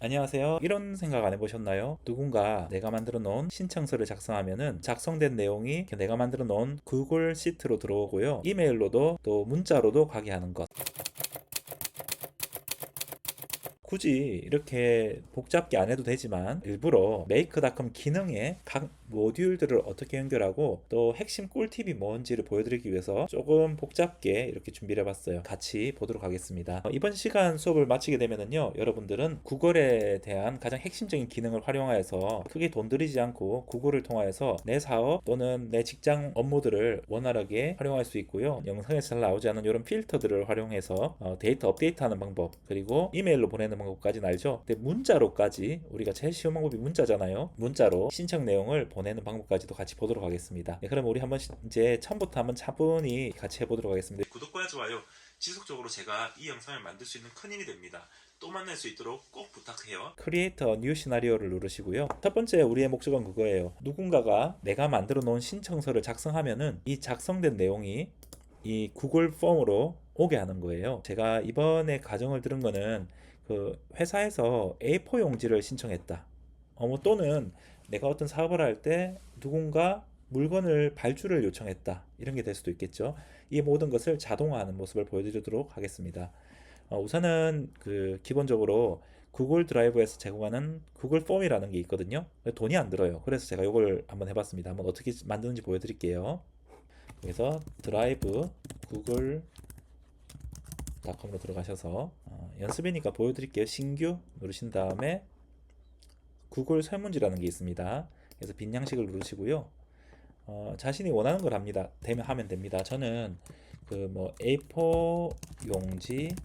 안녕하세요. 이런 생각 안 해보셨나요? 누군가 내가 만들어 놓은 신청서를 작성하면은 작성된 내용이 내가 만들어 놓은 구글 시트로 들어오고요. 이메일로도 또 문자로도 가게 하는 것. 굳이 이렇게 복잡게 안 해도 되지만 일부러 메이크닷컴 기능에 각 모듈들을 어떻게 연결하고 또 핵심 꿀팁이 뭔지를 보여드리기 위해서 조금 복잡게 이렇게 준비를 해봤어요. 같이 보도록 하겠습니다. 이번 시간 수업을 마치게 되면은요, 여러분들은 구글에 대한 가장 핵심적인 기능을 활용하여서 크게 돈 들이지 않고 구글을 통하여서 내 사업 또는 내 직장 업무들을 원활하게 활용할 수 있고요. 영상에서 잘 나오지 않은 이런 필터들을 활용해서 데이터 업데이트하는 방법, 그리고 이메일로 보내는 방법까지는 알죠. 근데 문자로까지, 우리가 제일 쉬운 방법이 문자잖아요. 문자로 신청 내용을 보내는 방법까지도 같이 보도록 하겠습니다. 네, 그럼 우리 한번 이제 처음부터 한번 차분히 같이 해보도록 하겠습니다. 구독과 좋아요, 지속적으로 제가 이 영상을 만들 수 있는 큰 힘이 됩니다. 또 만날 수 있도록 꼭 부탁해요. 크리에이터 뉴 시나리오를 누르시고요. 첫 번째 우리의 목적은 그거예요. 누군가가 내가 만들어 놓은 신청서를 작성하면은 이 작성된 내용이 이 구글 폼으로 오게 하는 거예요. 제가 이번에 가정을 들은 거는 그 회사에서 A4 용지를 신청했다. 뭐 또는 내가 어떤 사업을 할 때 누군가 물건을 발주를 요청했다. 이런 게 될 수도 있겠죠. 이 모든 것을 자동화하는 모습을 보여드리도록 하겠습니다. 우선은 그 기본적으로 구글 드라이브에서 제공하는 구글 폼이라는 게 있거든요. 돈이 안 들어요. 그래서 제가 이걸 한번 해봤습니다. 한번 어떻게 만드는지 보여드릴게요. 그래서 드라이브 구글 닷컴으로 들어가셔서 연습이니까 보여드릴게요. 신규 누르신 다음에 구글 설문지라는 게 있습니다. 그래서 빈 양식을 누르시고요. 자신이 원하는 걸 합니다. 하면 됩니다. 저는 그 뭐 A4 용지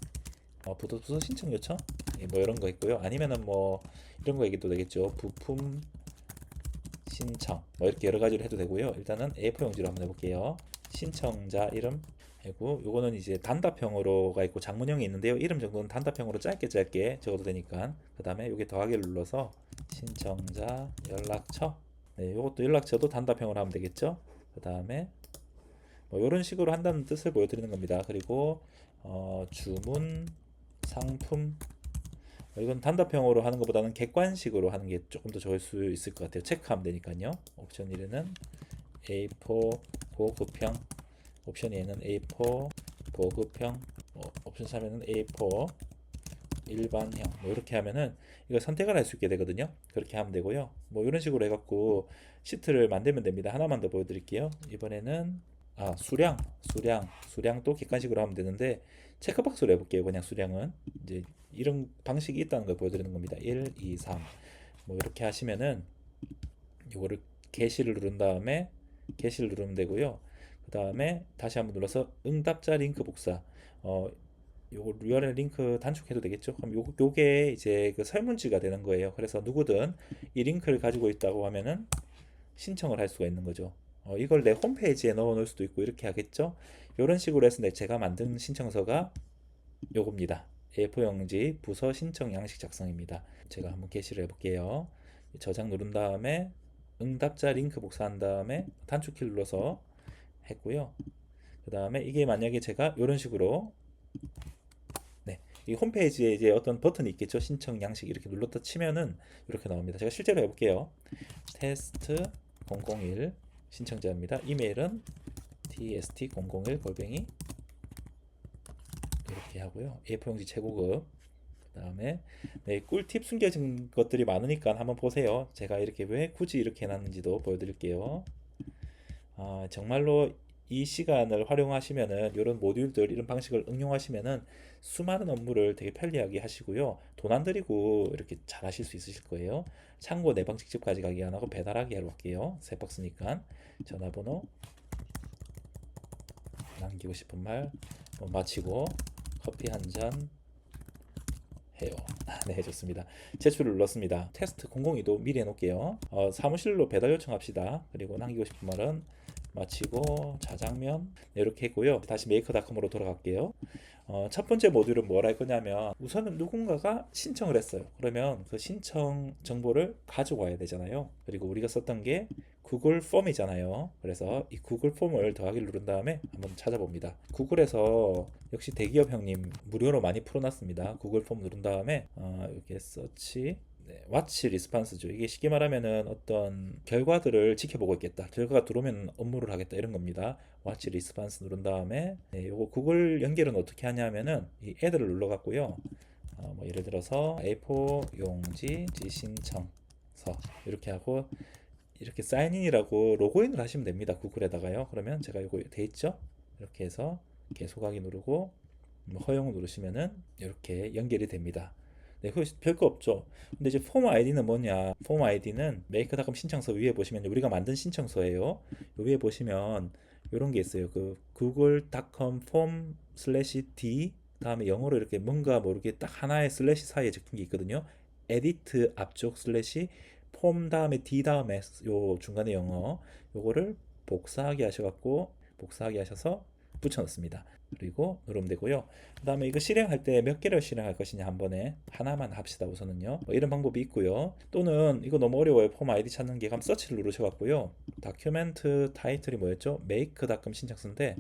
부서 신청 요청 뭐 이런 거 있고요. 아니면은 뭐 이런 거 얘기도 되겠죠. 부품 신청 뭐 이렇게 여러 가지로 해도 되고요. 일단은 A4 용지로 한번 해볼게요. 신청자 이름 하고, 요거는 이제 단답형으로가 있고 장문형이 있는데요. 이름 정도는 단답형으로 짧게 적어도 되니까. 그 다음에 여기 더하기를 눌러서 신청자 연락처, 네, 요것도 연락처도 단답형으로 하면 되겠죠. 그 다음에 뭐 이런 식으로 한다는 뜻을 보여드리는 겁니다. 그리고 주문, 상품, 이건 단답형으로 하는 것보다는 객관식으로 하는 게 조금 더 좋을 수 있을 것 같아요. 체크하면 되니까요. 옵션 1에는 A4 보급형, 옵션 2에는 A4 보급형, 옵션 3에는 A4 일반형, 뭐 이렇게 하면은 이거 선택을 할 수 있게 되거든요. 그렇게 하면 되고요. 뭐 이런 식으로 해갖고 시트를 만들면 됩니다. 하나만 더 보여드릴게요. 이번에는 수량도 객관식으로 하면 되는데 체크박스로 해볼게요. 그냥 수량은 이제 이런 방식이 있다는 걸 보여드리는 겁니다. 1, 2, 3 뭐 이렇게 하시면은 요거를 게시를 누른 다음에 게시를 누르면 되고요. 그 다음에 다시 한번 눌러서 응답자 링크 복사, 요거 URL 링크 단축해도 되겠죠. 그럼 요게 이제 그 설문지가 되는 거예요. 그래서 누구든 이 링크를 가지고 있다고 하면은 신청을 할 수가 있는 거죠. 이걸 내 홈페이지에 넣어 놓을 수도 있고 이렇게 하겠죠. 이런 식으로 해서 제가 만든 신청서가 요겁니다. A4 용지 부서 신청 양식 작성입니다. 제가 한번 게시를 해볼게요. 저장 누른 다음에 응답자 링크 복사한 다음에 단축키를 눌러서 했고요. 그 다음에 이게 만약에 제가 이런 식으로, 네, 이 홈페이지에 이제 어떤 버튼이 있겠죠. 신청 양식 이렇게 눌렀다 치면은 이렇게 나옵니다. 제가 실제로 해볼게요. 테스트 001 신청자입니다. 이메일은 tst001 골뱅이 이렇게 하고요. A4 용지 최고급. 그 다음에 네, 꿀팁 숨겨진 것들이 많으니까 한번 보세요. 제가 이렇게 왜 굳이 이렇게 해놨는지도 보여드릴게요. 정말로 이 시간을 활용하시면은 이런 모듈들, 이런 방식을 응용하시면은 수많은 업무를 되게 편리하게 하시고요. 돈 안 들이고 이렇게 잘 하실 수 있으실 거예요. 참고 내 방 직접까지 가기 안 하고 배달하기 하러 갈게요. 세 박스니까. 전화번호 남기고 싶은 말 마치고 커피 한 잔 해요. 네, 좋습니다. 제출을 눌렀습니다. 테스트 002도 미리 해놓을게요. 사무실로 배달 요청합시다. 그리고 남기고 싶은 말은 마치고 자장면 네, 이렇게 했고요. 다시 메이커닷컴으로 돌아갈게요. 첫 번째 모듈은 뭘 할 거냐면 우선은 누군가가 신청을 했어요. 그러면 그 신청 정보를 가져와야 되잖아요. 그리고 우리가 썼던 게 구글 폼이잖아요. 그래서 이 구글 폼을 더하기를 누른 다음에 한번 찾아봅니다. 구글에서 역시 대기업 형님 무료로 많이 풀어놨습니다. 구글 폼 누른 다음에 이렇게 서치 네, 와치 리스판스죠. 이게 쉽게 말하면은 어떤 결과들을 지켜보고 있겠다. 결과가 들어오면 업무를 하겠다 이런 겁니다. 와치 리스판스 누른 다음에 네, 요거 구글 연결은 어떻게 하냐면은 이 애들을 눌러갖고요. 뭐 예를 들어서 A4 용지 지신청서 이렇게 하고 이렇게 사인인이라고 로그인을 하시면 됩니다. 구글에다가요. 그러면 제가 이거 돼 있죠? 이렇게 해서 계속하기 누르고 허용 누르시면은 이렇게 연결이 됩니다. 네, 그 별거 없죠. 근데 이제 폼 아이디는 뭐냐? 폼 아이디는 메이크닷컴 신청서 위에 보시면 우리가 만든 신청서예요. 요 위에 보시면 이런 게 있어요. 그 google.com 폼 슬래시 d 다음에 영어로 이렇게 뭔가 모르게 딱 하나의 슬래시 사이에 적힌 게 있거든요. 에디트 앞쪽 슬래시 폼 다음에 d 다음에 요 중간에 영어 요거를 복사하기 하셔갖고 복사하기 하셔서 붙여넣습니다. 그리고 누르면 되고요. 그 다음에 이거 실행할 때 몇 개를 실행할 것이냐 한 번에 하나만 합시다 우선은요. 뭐 이런 방법이 있고요. 또는 이거 너무 어려워요. 폼 아이디 찾는 게. 그럼 서치를 누르셔갖고요. 다큐멘트 타이틀이 뭐였죠? 메이크닷컴 신청서인데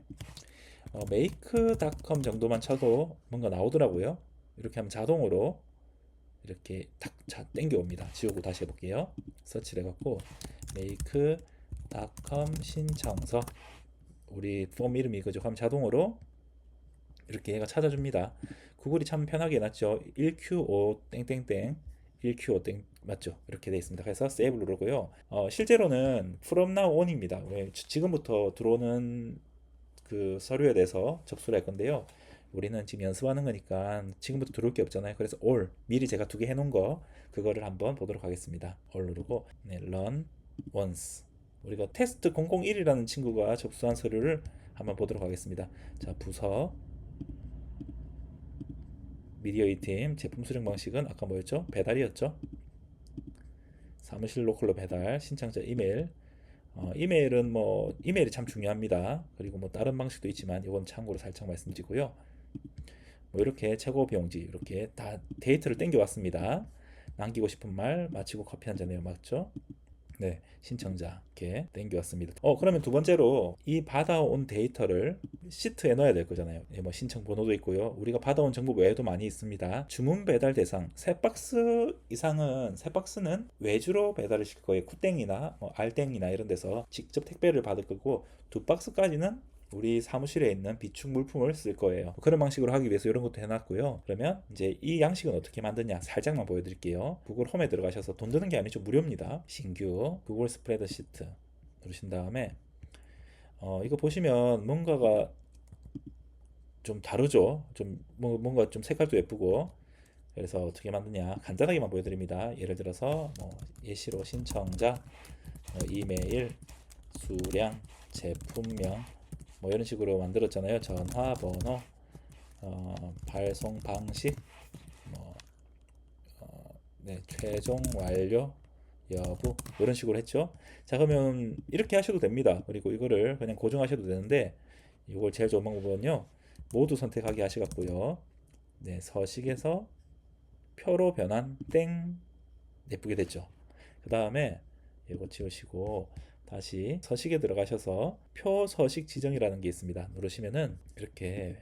메이크닷컴 정도만 쳐도 뭔가 나오더라고요. 이렇게 하면 자동으로 이렇게 탁 땡겨 옵니다. 지우고 다시 해볼게요. 서치를 해갖고 메이크닷컴 신청서 우리 폼 이름이 이거죠. 그럼 자동으로 이렇게 얘가 찾아줍니다. 구글이 참 편하게 해놨죠. 1Q5 땡땡땡 1Q5 땡 맞죠? 이렇게 돼 있습니다. 그래서 세이브 누르고요. 실제로는 from now on입니다. 왜 지금부터 들어오는 그 서류에 대해서 접수를 할 건데요. 우리는 지금 연습하는 거니까 지금부터 들어올 게 없잖아요. 그래서 all 미리 제가 두 개 해놓은 거 그거를 한번 보도록 하겠습니다. all 누르고 네, run once 우리가 테스트 001이라는 친구가 접수한 서류를 한번 보도록 하겠습니다. 자, 부서 미디어 이팀 제품 수령 방식은 아까 뭐였죠? 배달이었죠? 사무실 로컬로 배달 신청자 이메일 이메일은 뭐 이메일이 참 중요합니다. 그리고 뭐 다른 방식도 있지만 이건 참고로 살짝 말씀드리고요. 뭐 이렇게 최고 비용지 이렇게 다 데이터를 땡겨 왔습니다. 남기고 싶은 말 마치고 커피 한 잔해요. 맞죠? 네, 신청자 이렇게 땡겨왔습니다. 그러면 두 번째로 이 받아온 데이터를 시트에 넣어야 될 거잖아요. 예, 뭐 신청 번호도 있고요. 우리가 받아온 정보 외에도 많이 있습니다. 주문 배달 대상 세 박스는 외주로 배달을 시킬 거예요. 쿠땡이나 뭐 알땡이나 이런 데서 직접 택배를 받을 거고 두 박스까지는 우리 사무실에 있는 비축 물품을 쓸 거예요. 그런 방식으로 하기 위해서 이런 것도 해놨고요. 그러면 이제 이 양식은 어떻게 만드냐 살짝만 보여드릴게요. 구글 홈에 들어가셔서 돈 드는 게 아니죠. 무료입니다. 신규 구글 스프레드시트 누르신 다음에 이거 보시면 뭔가가 좀 다르죠. 좀 뭔가 좀 색깔도 예쁘고 그래서 어떻게 만드냐 간단하게만 보여드립니다. 예를 들어서 뭐 예시로 신청자 이메일 수량 제품명 뭐 이런 식으로 만들었잖아요. 전화번호, 발송 방식, 뭐, 네, 최종 완료 여부 이런 식으로 했죠. 자, 그러면 이렇게 하셔도 됩니다. 그리고 이거를 그냥 고정하셔도 되는데 이걸 제일 좋은 방법은요. 모두 선택하기 하시겠고요. 네, 서식에서 표로 변환 땡 예쁘게 됐죠. 그 다음에 이거 지우시고 다시 서식에 들어가셔서 표 서식 지정이라는 게 있습니다. 누르시면은 이렇게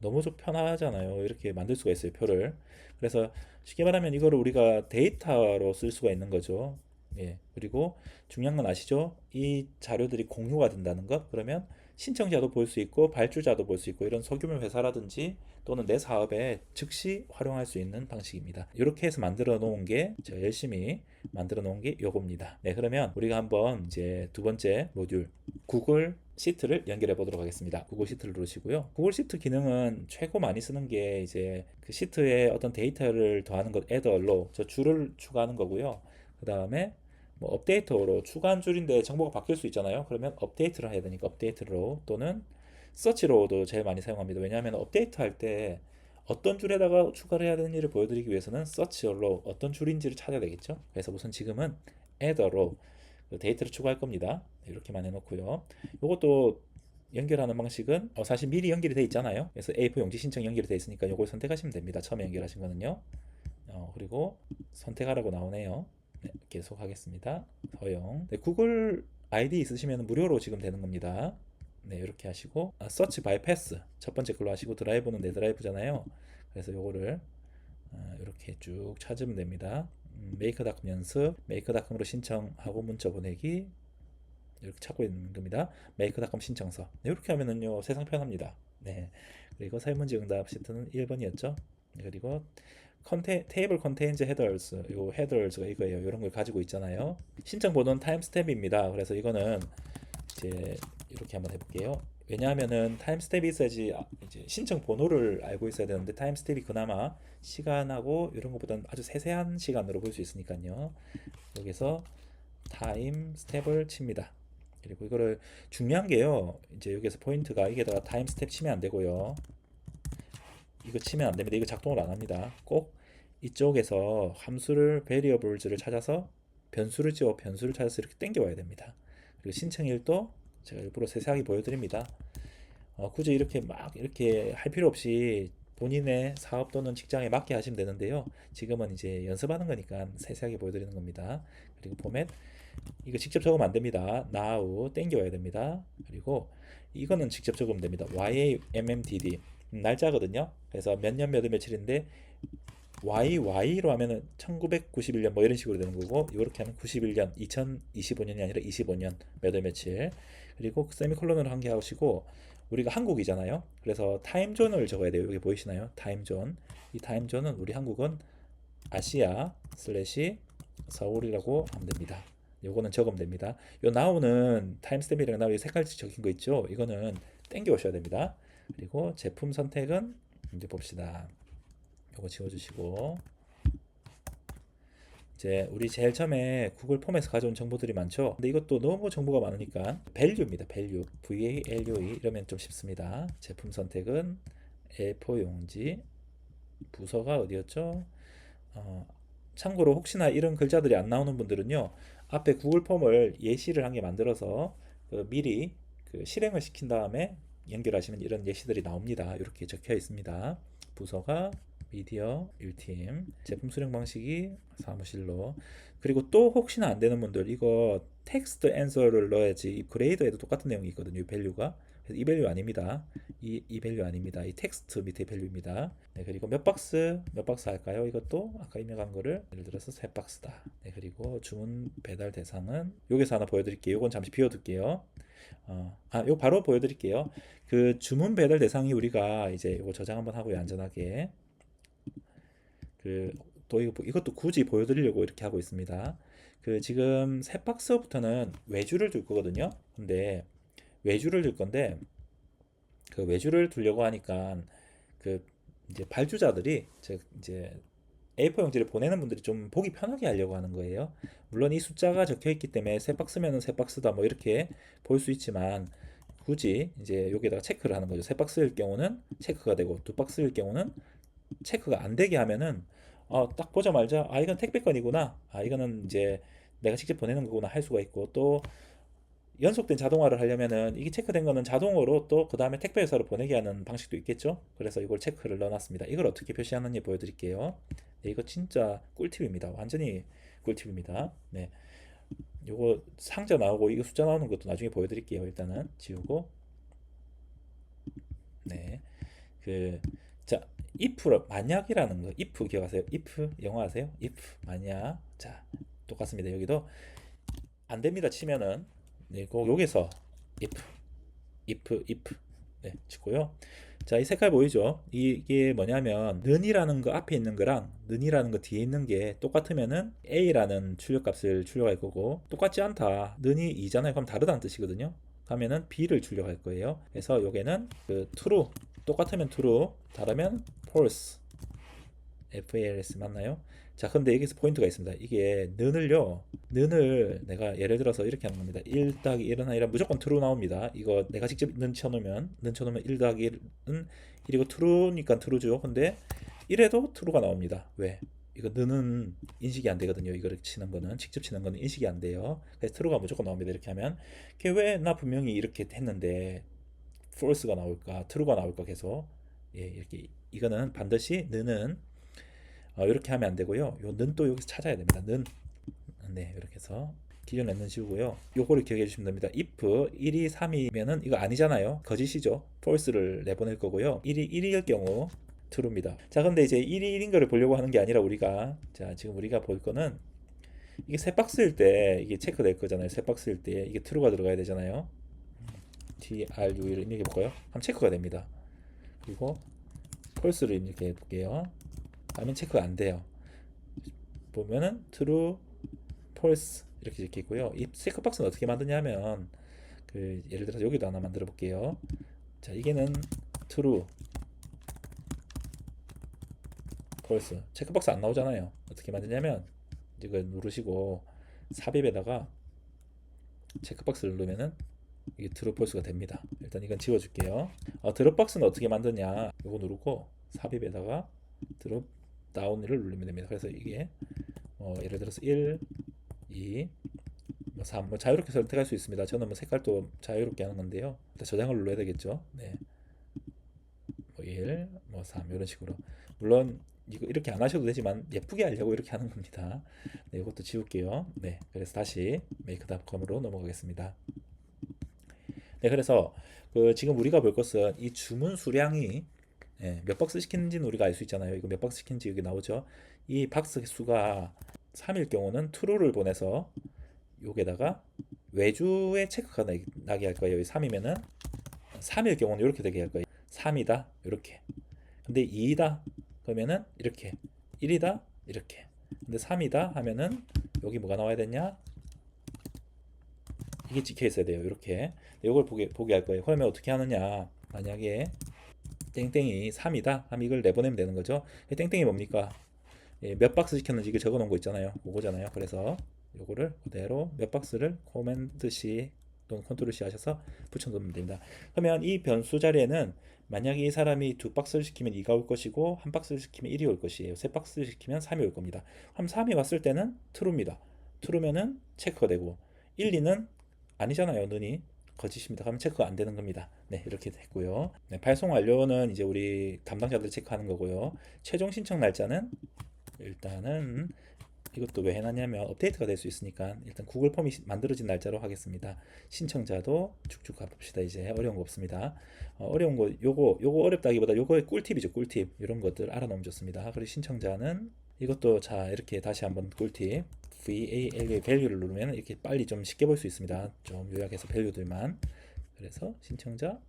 너무 좀 편하잖아요. 이렇게 만들 수가 있어요, 표를. 그래서 쉽게 말하면 이거를 우리가 데이터로 쓸 수가 있는 거죠. 예. 그리고 중요한 건 아시죠? 이 자료들이 공유가 된다는 것. 그러면 신청자도 볼 수 있고 발주자도 볼 수 있고 이런 소규모 회사라든지 또는 내 사업에 즉시 활용할 수 있는 방식입니다. 이렇게 해서 만들어 놓은 게 제가 열심히 만들어 놓은 게 요겁니다. 네, 그러면 우리가 한번 이제 두 번째 모듈 구글 시트를 연결해 보도록 하겠습니다. 구글 시트를 누르시고요. 구글 시트 기능은 최고 많이 쓰는 게 이제 그 시트에 어떤 데이터를 더하는 것 add allow 저 줄을 추가하는 거고요. 그 다음에 뭐 업데이터로 추가한 줄인데 정보가 바뀔 수 있잖아요. 그러면 업데이트를 해야 되니까 업데이트로 또는 서치로도 제일 많이 사용합니다. 왜냐하면 업데이트 할 때 어떤 줄에다가 추가를 해야 되는지를 보여드리기 위해서는 서치로 어떤 줄인지를 찾아야 되겠죠. 그래서 우선 지금은 add a row 그 데이터를 추가할 겁니다. 이렇게만 해놓고요. 이것도 연결하는 방식은 사실 미리 연결이 돼 있잖아요. 그래서 A4 용지 신청 연결이 돼 있으니까 이걸 선택하시면 됩니다. 처음에 연결하신 거는요. 그리고 선택하라고 나오네요. 네, 계속 하겠습니다. 허용. 네, 구글 아이디 있으시면 무료로 지금 되는 겁니다. 네, 이렇게 하시고 서치 바이 패스 첫 번째 걸로 하시고 드라이브는 내 드라이브잖아요. 그래서 요거를 이렇게 쭉 찾으면 됩니다. 메이크닷컴 연습, 메이크닷컴으로 신청하고 문자 보내기 이렇게 찾고 있는 겁니다. 메이크닷컴 신청서. 네, 이렇게 하면은요 세상 편합니다. 네, 그리고 설문지 응답 시트는 1번이었죠. 그리고 테이블 컨테인즈 헤더스, 요 헤더스가 이거예요. 이런 걸 가지고 있잖아요. 신청 번호는 타임스텝입니다. 그래서 이거는 이제 이렇게 한번 해볼게요. 왜냐하면은 타임스텝이 있어야지 이제 신청 번호를 알고 있어야 되는데 타임스텝이 그나마 시간하고 이런 것보다는 아주 세세한 시간으로 볼 수 있으니까요. 여기서 타임스텝을 칩니다. 그리고 이거를 중요한 게요. 이제 여기서 포인트가 이게다가 타임스텝 치면 안 되고요. 이거 치면 안 됩니다. 이거 작동을 안 합니다. 꼭 이쪽에서 함수를 variables를 찾아서 변수를 찾아서 이렇게 당겨와야 됩니다. 그리고 신청일도 제가 일부러 세세하게 보여드립니다. 굳이 이렇게 막 이렇게 할 필요 없이 본인의 사업 또는 직장에 맞게 하시면 되는데요. 지금은 이제 연습하는 거니까 세세하게 보여드리는 겁니다. 그리고 포맷 이거 직접 적으면 안 됩니다. now 땡겨와야 됩니다. 그리고 이거는 직접 적으면 됩니다. YAMMDD 날짜거든요. 그래서 몇 년 몇 월 며칠인데 YY로 하면은 1991년 뭐 이런 식으로 되는 거고 이렇게 하면 91년 2025년이 아니라 25년 몇 월 며칠 그리고 세미콜론으로 한 개 하시고 우리가 한국이잖아요. 그래서 타임존을 적어야 돼요. 여기 보이시나요? 타임존. 이 타임존은 우리 한국은 아시아 슬래시 서울이라고 하면 됩니다. 요거는 적으면 됩니다. 요 나오는 타임스탬프이랑 나오는 색깔 적힌 거 있죠? 이거는 땡겨 오셔야 됩니다. 그리고 제품 선택은 이제 봅시다. 요거 지워주시고 이제 우리 제일 처음에 구글 폼에서 가져온 정보들이 많죠. 근데 이것도 너무 정보가 많으니까 value입니다. value, VALUE 이러면 좀 쉽습니다. 제품 선택은 A4 용지, 부서가 어디였죠? 참고로 혹시나 이런 글자들이 안 나오는 분들은요 앞에 구글 폼을 예시를 한 개 만들어서 미리 실행을 시킨 다음에 연결하시면 이런 예시들이 나옵니다. 이렇게 적혀 있습니다. 부서가 미디어 1팀, 제품 수령 방식이 사무실로. 그리고 또 혹시나 안 되는 분들 이거 텍스트 앤서를 넣어야지. 이 그레이더에도 똑같은 내용이 있거든요. 이 밸류가. 이 밸류 아닙니다. 이 밸류 아닙니다. 이 텍스트 밑에 밸류입니다. 네, 그리고 몇 박스 할까요? 이것도 아까 입력한 거를 예를 들어서 세 박스다. 네, 그리고 주문 배달 대상은 여기서 하나 보여드릴게요. 이건 잠시 비워둘게요. 이거 바로 보여드릴게요. 그 주문 배달 대상이 우리가 이제 이거 저장 한번 하고요. 안전하게. 또 이것도 굳이 보여드리려고 이렇게 하고 있습니다. 지금 세 박스부터는 외주를 둘 거거든요. 근데 외주를 둘 건데 그 외주를 두려고 하니까 이제 발주자들이 이제 A4 용지를 보내는 분들이 좀 보기 편하게 하려고 하는 거예요. 물론 이 숫자가 적혀 있기 때문에 세 박스면은 세 박스다 뭐 이렇게 볼 수 있지만 굳이 이제 여기다가 체크를 하는 거죠. 세 박스일 경우는 체크가 되고 두 박스일 경우는 체크가 안 되게 하면은 딱 보자마자 이건 택배건이구나. 이거는 이제 내가 직접 보내는 거구나 할 수가 있고 또 연속된 자동화를 하려면은 이게 체크된 거는 자동으로 또 그 다음에 택배 회사로 보내게 하는 방식도 있겠죠. 그래서 이걸 체크를 넣어놨습니다. 이걸 어떻게 표시하는지 보여드릴게요. 네, 이거 진짜 꿀팁입니다. 완전히 꿀팁입니다. 네, 요거 상자 나오고 이거 숫자 나오는 것도 나중에 보여드릴게요. 일단은 지우고 네, 자 if 만약이라는 거 if 기억하세요? if 영어 아세요? if 만약 자 똑같습니다. 여기도 안 됩니다 치면은 네, 여기서 if 네, 치고요. 자, 이 색깔 보이죠? 이게 뭐냐면 는이라는 거 앞에 있는 거랑 는이라는 거 뒤에 있는 게 똑같으면은 A라는 출력값을 출력할 거고 똑같지 않다. 는이 2잖아요. 그럼 다르다는 뜻이거든요. 하면은 B를 출력할 거예요. 그래서 요게는 true 똑같으면 true, 다르면 false. FALS 맞나요? 자, 근데 여기서 포인트가 있습니다. 이게 는을 내가 예를 들어서 이렇게 하는 겁니다. 1 더하기 1은 아니라 무조건 true 나옵니다. 이거 내가 직접 는 쳐놓으면 1 더하기 1은 1이고 true니까 true죠. 근데 1에도 true가 나옵니다. 왜? 이거 는은 인식이 안 되거든요. 이거를 치는 거는 직접 치는 거는 인식이 안 돼요. 그래서 true가 무조건 나옵니다. 이렇게 하면 왜 나 분명히 이렇게 했는데 false가 나올까, true가 나올까 계속 예, 이렇게 이거는 반드시 는은 이렇게 하면 안 되고요. 요 는 또 여기서 찾아야 됩니다. 는 네, 이렇게 해서 기존에 는 지우고요. 요거를 기억해 주시면 됩니다. if 1이 3이면은 이거 아니잖아요. 거짓이죠. false를 내보낼 거고요. 1이 1일 경우 true입니다. 자, 근데 이제 1이 1인 거를 보려고 하는 게 아니라 우리가 자, 지금 우리가 볼 거는 이게 세 박스일 때 이게 체크될 거잖아요. 세 박스일 때 이게 true가 들어가야 되잖아요. true를 입력해 볼까요? 그럼 체크가 됩니다. 그리고 false를 입력해 볼게요. 하면 체크가 안 돼요. 보면은 true, false 이렇게 적혀 있고요. 이 체크박스는 어떻게 만드냐면 예를 들어서 여기도 하나 만들어 볼게요. 자, 이게는 true, false. 체크박스 안 나오잖아요. 어떻게 만드냐면 이걸 누르시고 삽입에다가 체크박스를 누르면은 이게 true, false가 됩니다. 일단 이건 지워줄게요. 드롭박스는 어떻게 만드냐? 이거 누르고 삽입에다가 드롭 다운을 누르면 됩니다. 그래서 이게 예를 들어서 1, 2, 3, 자유롭게 선택할 수 있습니다. 저는 색깔도 자유롭게 하는 건데요. 일단 저장을 눌러야 되겠죠. 네, 1, 3 이런 식으로. 물론 이거 이렇게 안 하셔도 되지만 예쁘게 하려고 이렇게 하는 겁니다. 네, 이것도 지울게요. 네, 그래서 다시 make닷컴으로 넘어가겠습니다. 네, 그래서 지금 우리가 볼 것은 이 주문 수량이 몇 박스 시키는지는 우리가 알 수 있잖아요. 이거 몇 박스 시키는지 여기 나오죠. 이 박스 수가 3일 경우는 true를 보내서 여기에다가 외주에 체크가 나게 할 거예요. 3이면은 3일 경우는 이렇게 되게 할 거예요. 3이다 이렇게. 근데 2이다 그러면은 이렇게. 1이다 이렇게. 근데 3이다 하면은 여기 뭐가 나와야 되냐? 이게 찍혀 있어야 돼요. 이렇게. 이걸 보게 할 거예요. 그러면 어떻게 하느냐? 만약에 땡땡이 3이다 하면 이걸 내보내면 되는 거죠. 땡땡이 뭡니까? 몇 박스 시켰는지 이거 적어 놓은 거 있잖아요. 그거잖아요. 그래서 요거를 그대로 몇 박스를 코맨드 C 또는 컨트롤 C 하셔서 붙여놓으면 됩니다. 그러면 이 변수 자리에는 만약에 이 사람이 2박스를 시키면 2가 올 것이고 한 박스를 시키면 1이 올 것이에요. 3박스를 시키면 3이 올 겁니다. 그럼 3이 왔을 때는 true입니다. true면은 체크가 되고 1, 2는 아니잖아요. 는이 거짓입니다. 그러면 체크가 안 되는 겁니다. 네, 이렇게 됐고요. 네, 발송 완료는 이제 우리 담당자들이 체크하는 거고요. 최종 신청 날짜는 일단은 이것도 왜 해놨냐면 업데이트가 될 수 있으니까 일단 구글 폼이 만들어진 날짜로 하겠습니다. 신청자도 쭉쭉 가봅시다. 이제 어려운 거 없습니다. 어려운 거 요거 어렵다기보다 요거의 꿀팁이죠. 꿀팁 이런 것들 알아놓으면 좋습니다. 그리고 신청자는 이것도 자 이렇게 다시 한번 꿀팁 value를 누르면 이렇게 빨리 좀 쉽게 볼 수 있습니다. 좀 요약해서 밸류들만. 그래서 신청자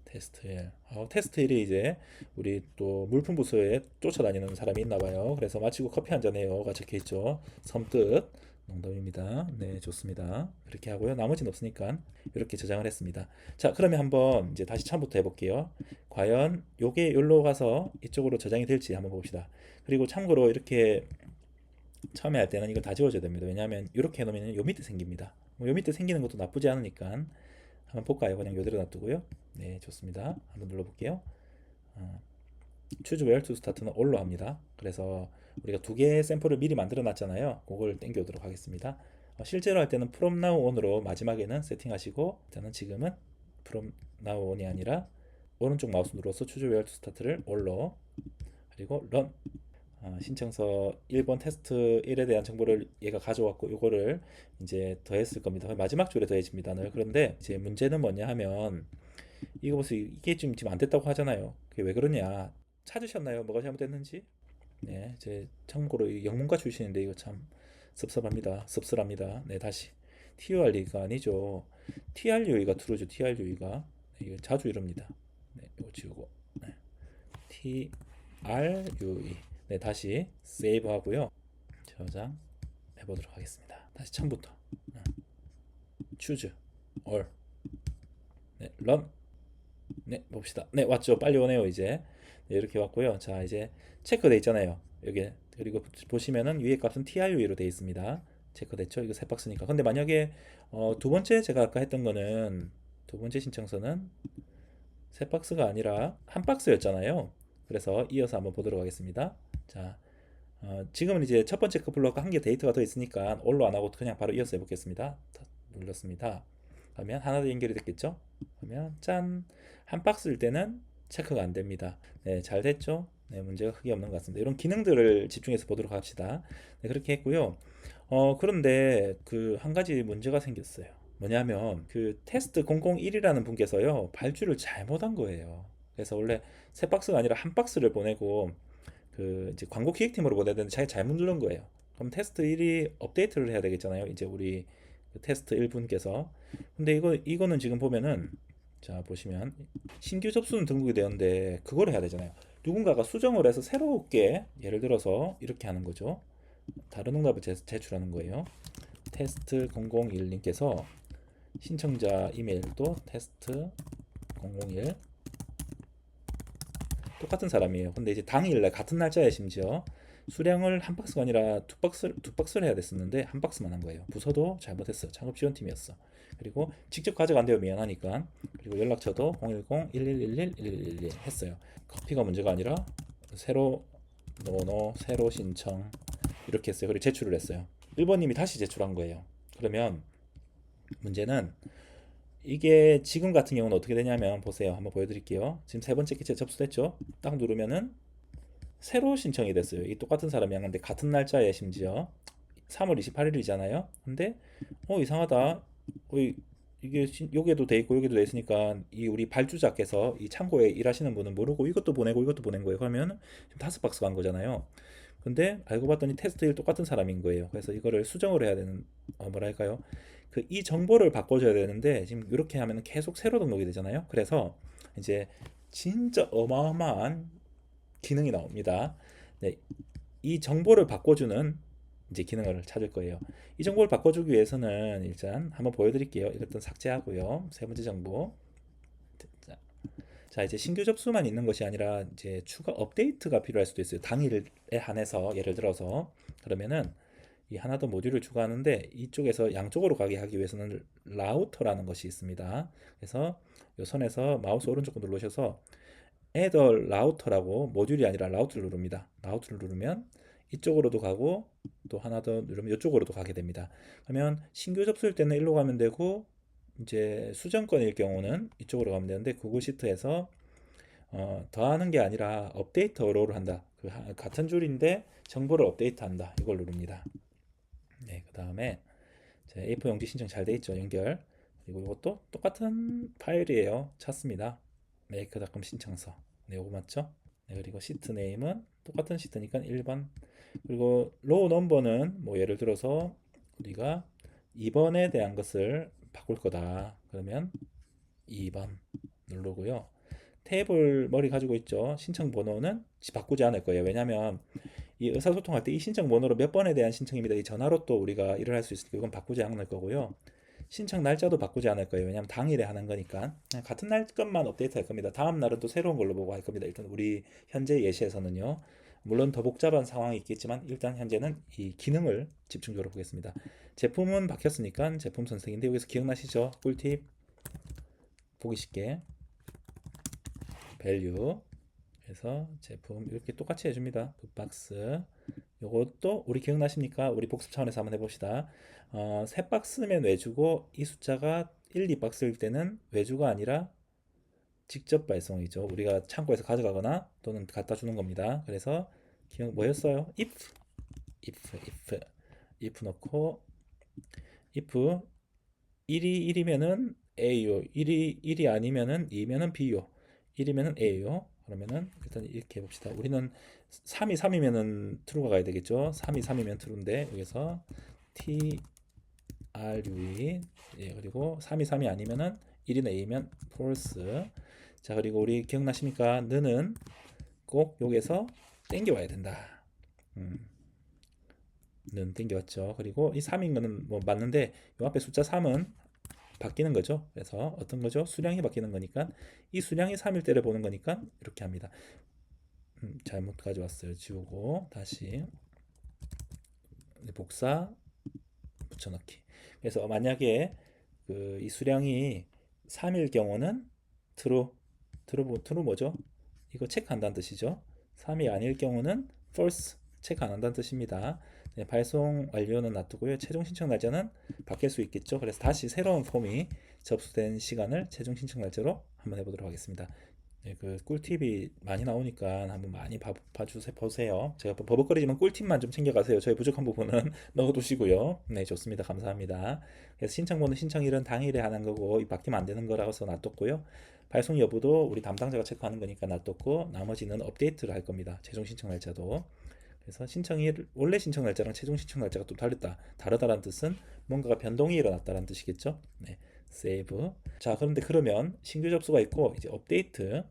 테스트 1. 테스트 1이 이제 우리 또 물품 부서에 쫓아다니는 사람이 있나 봐요. 그래서 마치고 커피 한잔 해요가 적혀 있죠. 섬뜩 농담입니다. 네, 좋습니다. 그렇게 하고요. 나머지는 없으니까 이렇게 저장을 했습니다. 자, 그러면 한번 이제 다시 처음부터 해볼게요. 과연 요게 여기로 가서 이쪽으로 저장이 될지 한번 봅시다. 그리고 참고로 이렇게 처음에 할 때는 이걸 다 지워줘야 됩니다. 왜냐하면 이렇게 해놓으면 요 밑에 생깁니다. 요 밑에 생기는 것도 나쁘지 않으니까 한번 볼까요? 그냥 요대로 놔두고요. 네, 좋습니다. 한번 눌러볼게요. Choose where to start는 all로 합니다. 그래서 우리가 두 개의 샘플을 미리 만들어 놨잖아요. 그걸 땡겨 오도록 하겠습니다. 실제로 할 때는 from now on으로 마지막에는 세팅하시고 일단은 지금은 from now on이 아니라 오른쪽 마우스 눌러서 Choose where to start를 all로 그리고 run 신청서 1번 테스트 1에 대한 정보를 얘가 가져왔고 요거를 이제 더했을 겁니다. 마지막 줄에 더해집니다. 그런데 이제 문제는 뭐냐 하면 이거 보세요. 이게 지금 안 됐다고 하잖아요. 그게 왜 그러냐? 찾으셨나요? 뭐가 잘못됐는지? 네, 제 참고로 영문과 출신인데 이거 참 씁쓸합니다. 네, 다시 TURE가 아니죠. TRUE가 true죠. TRUE가 이거 자주 이럽니다. 네, 이거 지우고 네. TRUE 네, 다시 세이브 하고요. 저장 해보도록 하겠습니다. 다시 처음부터 choose all 네, run 네, 봅시다. 네, 왔죠. 빨리 오네요, 이제. 네, 이렇게 왔고요. 자, 이제 체크돼 있잖아요. 여기. 그리고 보시면은 위에 값은 TRUE로 되어 있습니다. 체크됐죠? 이거 세 박스니까. 근데 만약에 두 번째 제가 아까 했던 거는 두 번째 신청서는 세 박스가 아니라 한 박스였잖아요. 그래서 이어서 한번 보도록 하겠습니다. 자, 지금은 이제 첫 번째 커플러가 한 개 데이터가 더 있으니까 올로 안 하고 그냥 바로 이어서 해보겠습니다. 눌렀습니다. 그러면 하나 더 연결이 됐겠죠? 그러면 짠! 한 박스일 때는 체크가 안 됩니다. 네, 잘 됐죠? 네, 문제가 크게 없는 것 같습니다. 이런 기능들을 집중해서 보도록 합시다. 네, 그렇게 했고요. 그런데 그 한 가지 문제가 생겼어요. 뭐냐면 그 테스트 001이라는 분께서요 발주를 잘못한 거예요. 그래서 원래 세 박스가 아니라 한 박스를 보내고 그 이제 광고 기획팀으로 보내야 되는데 자기가 잘못 누른 거예요. 그럼 테스트 1이 업데이트를 해야 되겠잖아요. 이제 우리 그 테스트 1분께서. 근데 이거는 지금 보면은 자 보시면 신규 접수는 등록이 되었는데 그걸 해야 되잖아요. 누군가가 수정을 해서 새롭게 예를 들어서 이렇게 하는 거죠. 다른 응답을 제출하는 거예요. 테스트 001님께서 신청자 이메일도 테스트 001 똑같은 사람이에요. 근데 이제 당일날 같은 날짜에 심지어 수량을 한 박스가 아니라 두 박스를 해야 됐었는데 한 박스만 한 거예요. 부서도 잘못했어. 창업 지원팀이었어. 그리고 직접 가져간대요. 미안하니까. 그리고 연락처도 010-1111-1111 했어요. 커피가 문제가 아니라 새로 새로 신청 이렇게 했어요. 그리고 제출을 했어요. 1번님이 다시 제출한 거예요. 그러면 문제는 이게 지금 같은 경우는 어떻게 되냐면 보세요. 한번 보여드릴게요. 지금 세 번째 기체 접수됐죠? 딱 누르면은 새로 신청이 됐어요. 이 똑같은 사람이 한 건데 같은 날짜에 심지어 3월 28일이잖아요. 근데 이상하다. 이게 여기에도 돼 있고 여기도 돼 있으니까 이 우리 발주자께서 이 창고에 일하시는 분은 모르고 이것도 보내고 이것도 보낸 거예요. 그러면 지금 5박스 간 거잖아요. 근데 알고 봤더니 테스트 일 똑같은 사람인 거예요. 그래서 이거를 수정을 해야 되는 뭐랄까요? 그 이 정보를 바꿔줘야 되는데 지금 이렇게 하면 계속 새로 등록이 되잖아요. 그래서 이제 진짜 어마어마한 기능이 나옵니다. 네, 이 정보를 바꿔주는 이제 기능을 찾을 거예요. 이 정보를 바꿔주기 위해서는 일단 한번 보여드릴게요. 이것도 삭제하고요. 세 번째 정보. 자, 이제 신규 접수만 있는 것이 아니라 이제 추가 업데이트가 필요할 수도 있어요. 당일에 한해서 예를 들어서 그러면은 이 하나 더 모듈을 추가하는데 이쪽에서 양쪽으로 가게 하기 위해서는 라우터라는 것이 있습니다. 그래서 이 선에서 마우스 오른쪽 누르셔서 add 라우터라고 모듈이 아니라 라우트를 누릅니다. 라우트를 누르면 이쪽으로도 가고 또 하나 더 누르면 이쪽으로도 가게 됩니다. 그러면 신규 접수일 때는 일로 가면 되고 이제 수정권일 경우는 이쪽으로 가면 되는데 구글 시트에서 더하는 게 아니라 업데이트 어로우를 한다. 같은 줄인데 정보를 업데이트한다. 이걸 누릅니다. 네, 그 다음에 A4 용지 신청 잘 돼 있죠. 연결. 그리고 이것도 똑같은 파일이에요. 찾습니다. 메이크닷컴 신청서. 네, 요거 맞죠? 네, 그리고 시트 네임은 똑같은 시트니까 1번. 그리고 로우 넘버는 뭐 예를 들어서 우리가 2번에 대한 것을 바꿀 거다. 그러면 2번 누르고요. 테이블 머리 가지고 있죠. 신청 번호는 바꾸지 않을 거예요. 왜냐하면 이 의사소통할 때 이 신청 번호로 몇 번에 대한 신청입니다. 이 전화로 또 우리가 일을 할 수 있으니까 이건 바꾸지 않을 거고요. 신청 날짜도 바꾸지 않을 거예요. 왜냐하면 당일에 하는 거니까. 같은 날 것만 업데이트 할 겁니다. 다음 날은 또 새로운 걸로 보고 할 겁니다. 일단 우리 현재 예시에서는요. 물론 더 복잡한 상황이 있겠지만 일단 현재는 이 기능을 집중적으로 보겠습니다. 제품은 바뀌었으니까 제품 선택인데 여기서 기억나시죠? 꿀팁 보기 쉽게 밸류 그래서 제품 이렇게 똑같이 해줍니다. 굿박스 요것도 우리 기억나십니까? 우리 복습 차원에서 한번 해봅시다. 세 박스면 외주고 이 숫자가 1, 2박스일 때는 외주가 아니라 직접 발송이죠. 우리가 창고에서 가져가거나 또는 갖다 주는 겁니다. 그래서 기억 뭐였어요? if 넣고 if 1이 1이면은 A요. 1이 아니면은 2면은 B요. 1이면은 A요. 그러면은 일단 이렇게 해봅시다. 우리는 3이 3이면은 true가 가야 되겠죠. 3이 3이면 true인데 여기서 T R U E 예, 그리고 3이 3이 아니면은 1이나 A면 false. 자, 그리고 우리 기억나십니까? 너는 꼭 여기서 땡겨와야 된다. 는 땡겨왔죠. 그리고 이 3인 거는 뭐 맞는데 요 앞에 숫자 3은 바뀌는 거죠. 그래서 어떤 거죠? 수량이 바뀌는 거니까 이 수량이 3일 때를 보는 거니까 이렇게 합니다. 잘못 가져왔어요. 지우고 다시 복사 붙여넣기. 그래서 만약에 이 수량이 3일 경우는 true 뭐죠? 이거 체크한다는 뜻이죠. 3이 아닐 경우는 false 체크 안 한다는 뜻입니다. 네, 발송 완료는 놔두고요. 최종 신청 날짜는 바뀔 수 있겠죠. 그래서 다시 새로운 폼이 접수된 시간을 최종 신청 날짜로 한번 해보도록 하겠습니다. 네, 그 꿀팁이 많이 나오니까 한번 많이 봐주세요. 보세요. 제가 버벅거리지만 꿀팁만 좀 챙겨가세요. 저희 부족한 부분은 넣어두시고요. 네, 좋습니다. 감사합니다. 그래서 신청번호 신청일은 당일에 하는 거고 바뀌면 안 되는 거라서 놔뒀고요. 발송 여부도 우리 담당자가 체크하는 거니까 놔뒀고 나머지는 업데이트를 할 겁니다. 최종 신청 날짜도. 그래서 신청일 원래 신청 날짜랑 최종 신청 날짜가 또 다르다라는 뜻은 뭔가가 변동이 일어났다는 뜻이겠죠. 네, 세이브. 자, 그런데 그러면 신규 접수가 있고 이제 업데이트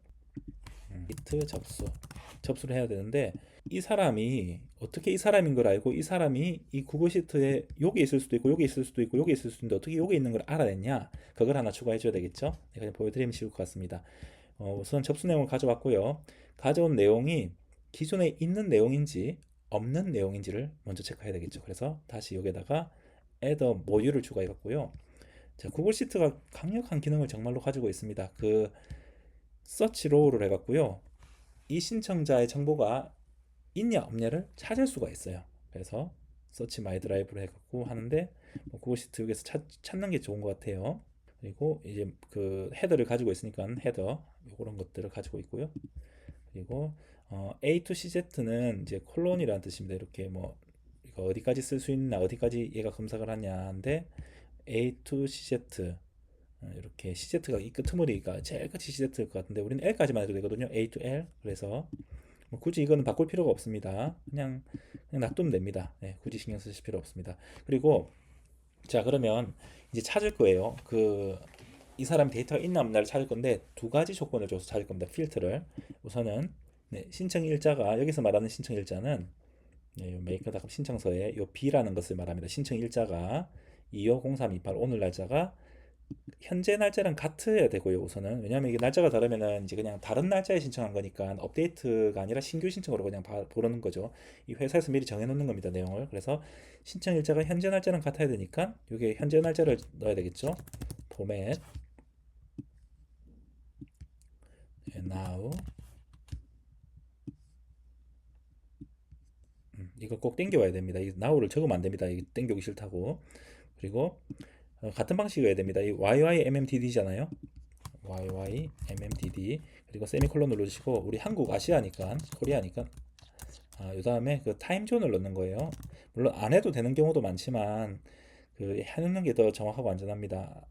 접수를 해야 되는데 이 사람이 어떻게 이 사람인 걸 알고 이 사람이 이 구글 시트에 여기 있을 수도 있고 여기 있을 수도 있고 여기 있을 수도 있는데 어떻게 여기 있는 걸 알아냈냐, 그걸 하나 추가해 줘야 되겠죠. 네, 그냥 보여드리면 쉬울 것 같습니다. 우선 접수 내용을 가져왔고요. 가져온 내용이 기존에 있는 내용인지 없는 내용인지를 먼저 체크해야 되겠죠. 그래서 다시 여기다가 add 모듈을 추가해 갖고요. 자, 구글 시트가 강력한 기능을 정말로 가지고 있습니다. 그 서치 로우를 해갖고요. 이 신청자의 정보가 있냐 없냐를 찾을 수가 있어요. 그래서 서치 마이 드라이브를 해갖고 하는데 구글 시트 여기서 찾는 게 좋은 것 같아요. 그리고 이제 그 헤더를 가지고 있으니까 헤더 이런 것들을 가지고 있고요. 그리고 A to CZ는 이제 콜론이라는 뜻입니다. 이렇게 뭐 이거 어디까지 쓸 수 있나 어디까지 얘가 검색을 하냐인데 A to CZ 이렇게 CZ가 이 끄트머리가 제일 끝이 CZ일 것 같은데 우리는 L까지만 해도 되거든요. A to L. 그래서 뭐 굳이 이거는 바꿀 필요가 없습니다. 그냥 놔두면 됩니다. 네, 굳이 신경 쓰실 필요 없습니다. 그리고 자, 그러면 이제 찾을 거예요. 그 이 사람이 데이터가 있나 없나를 찾을 건데 두 가지 조건을 줘서 찾을 겁니다. 필터를 우선은 네, 신청 일자가 여기서 말하는 신청 일자는 네, 메이커닷컴 신청서에 요 B라는 것을 말합니다. 신청 일자가 250328 오늘 날짜가 현재 날짜랑 같아야 되고요. 우선은 왜냐하면 이게 날짜가 다르면은 이제 그냥 다른 날짜에 신청한 거니까 업데이트가 아니라 신규 신청으로 그냥 보는 거죠. 이 회사에서 미리 정해놓는 겁니다. 내용을. 그래서 신청 일자가 현재 날짜랑 같아야 되니까 이게 현재 날짜를 넣어야 되겠죠. 포맷 now 이거 꼭 땡겨와야 됩니다. 이 now를 적으면 안 됩니다. 이게 땡겨오기 싫다고. 그리고 같은 방식이어야 됩니다. 이 YYMMDD잖아요. YYMMDD 그리고 세미콜론 눌러주시고 우리 한국 아시아니까 코리아니까 요 다음에 그 타임존을 넣는 거예요. 물론 안 해도 되는 경우도 많지만 그 해놓는 게 더 정확하고 안전합니다.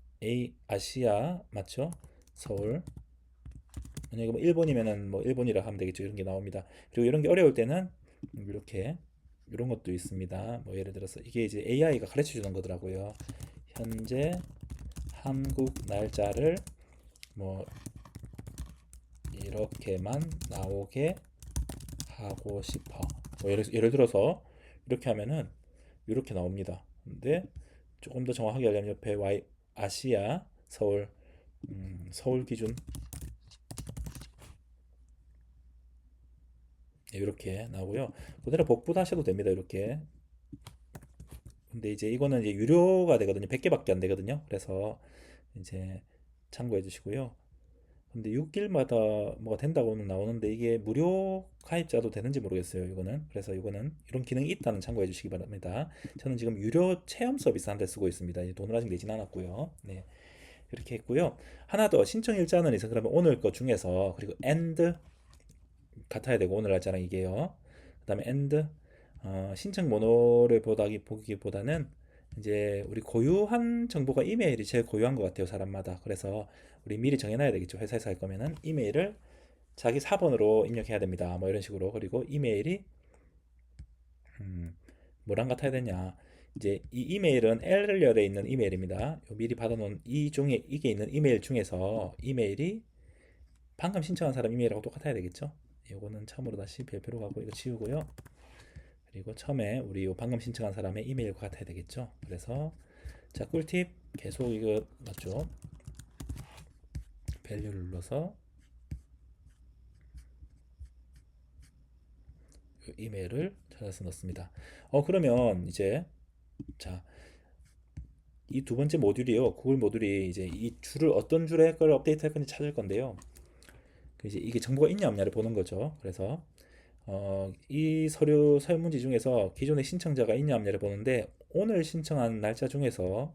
아시아 맞죠? 서울. 만약에 뭐 일본이면은 뭐 일본이라 하면 되겠죠. 이런 게 나옵니다. 그리고 이런 게 어려울 때는 이렇게 이런 것도 있습니다. 뭐 예를 들어서 이게 이제 AI가 가르쳐 주는 거더라고요. 현재 한국 날짜를 뭐 이렇게만 나오게 하고 싶어. 뭐 예를 들어서 이렇게 하면은 이렇게 나옵니다. 근데 조금 더 정확하게 하려면 옆에 아시아 서울 서울 기준 이렇게 나오고요. 그대로 복붙하셔도 됩니다. 이렇게. 근데 이제 이거는 이제 유료가 되거든요. 100개밖에 안 되거든요. 그래서 이제 참고해 주시고요. 근데 6일마다 뭐가 된다고는 나오는데 이게 무료 가입자도 되는지 모르겠어요. 이거는. 그래서 이거는 이런 기능이 있다는 참고해 주시기 바랍니다. 저는 지금 유료 체험 서비스 한 대 쓰고 있습니다. 돈을 아직 내진 않았고요. 네. 이렇게 했고요. 하나 더 신청 일자는 이제 그러면 오늘 거 중에서 그리고 and 같아야 되고 오늘 날짜랑 이게요. 그다음에 and 신청 번호를 보기보다는 이제 우리 고유한 정보가 이메일이 제일 고유한 것 같아요, 사람마다. 그래서 우리 미리 정해놔야 되겠죠. 회사에서 할 거면은 이메일을 자기 4번으로 입력해야 됩니다. 뭐 이런 식으로. 그리고 이메일이 뭐랑 같아야 되냐. 이제 이 이메일은 L열에 있는 이메일입니다. 미리 받아놓은 이 중에 이게 있는 이메일 중에서 이메일이 방금 신청한 사람 이메일하고 똑같아야 되겠죠. 이거는 참으로 다시 별표로 가고 이거 지우고요. 그리고 처음에 우리 요 방금 신청한 사람의 이메일과 같아야 되겠죠. 그래서 자, 꿀팁 계속 이거 맞죠? 밸류를 눌러서 이메일을 찾아서 넣습니다. 그러면 이제 자, 이 두 번째 모듈이요. 구글 모듈이 이제 이 줄을 어떤 줄에 걸 업데이트 할 건지 찾을 건데요. 이제 이게 정보가 있냐 없냐를 보는 거죠. 그래서 이 서류 설문지 중에서 기존의 신청자가 있냐 없냐를 보는데 오늘 신청한 날짜 중에서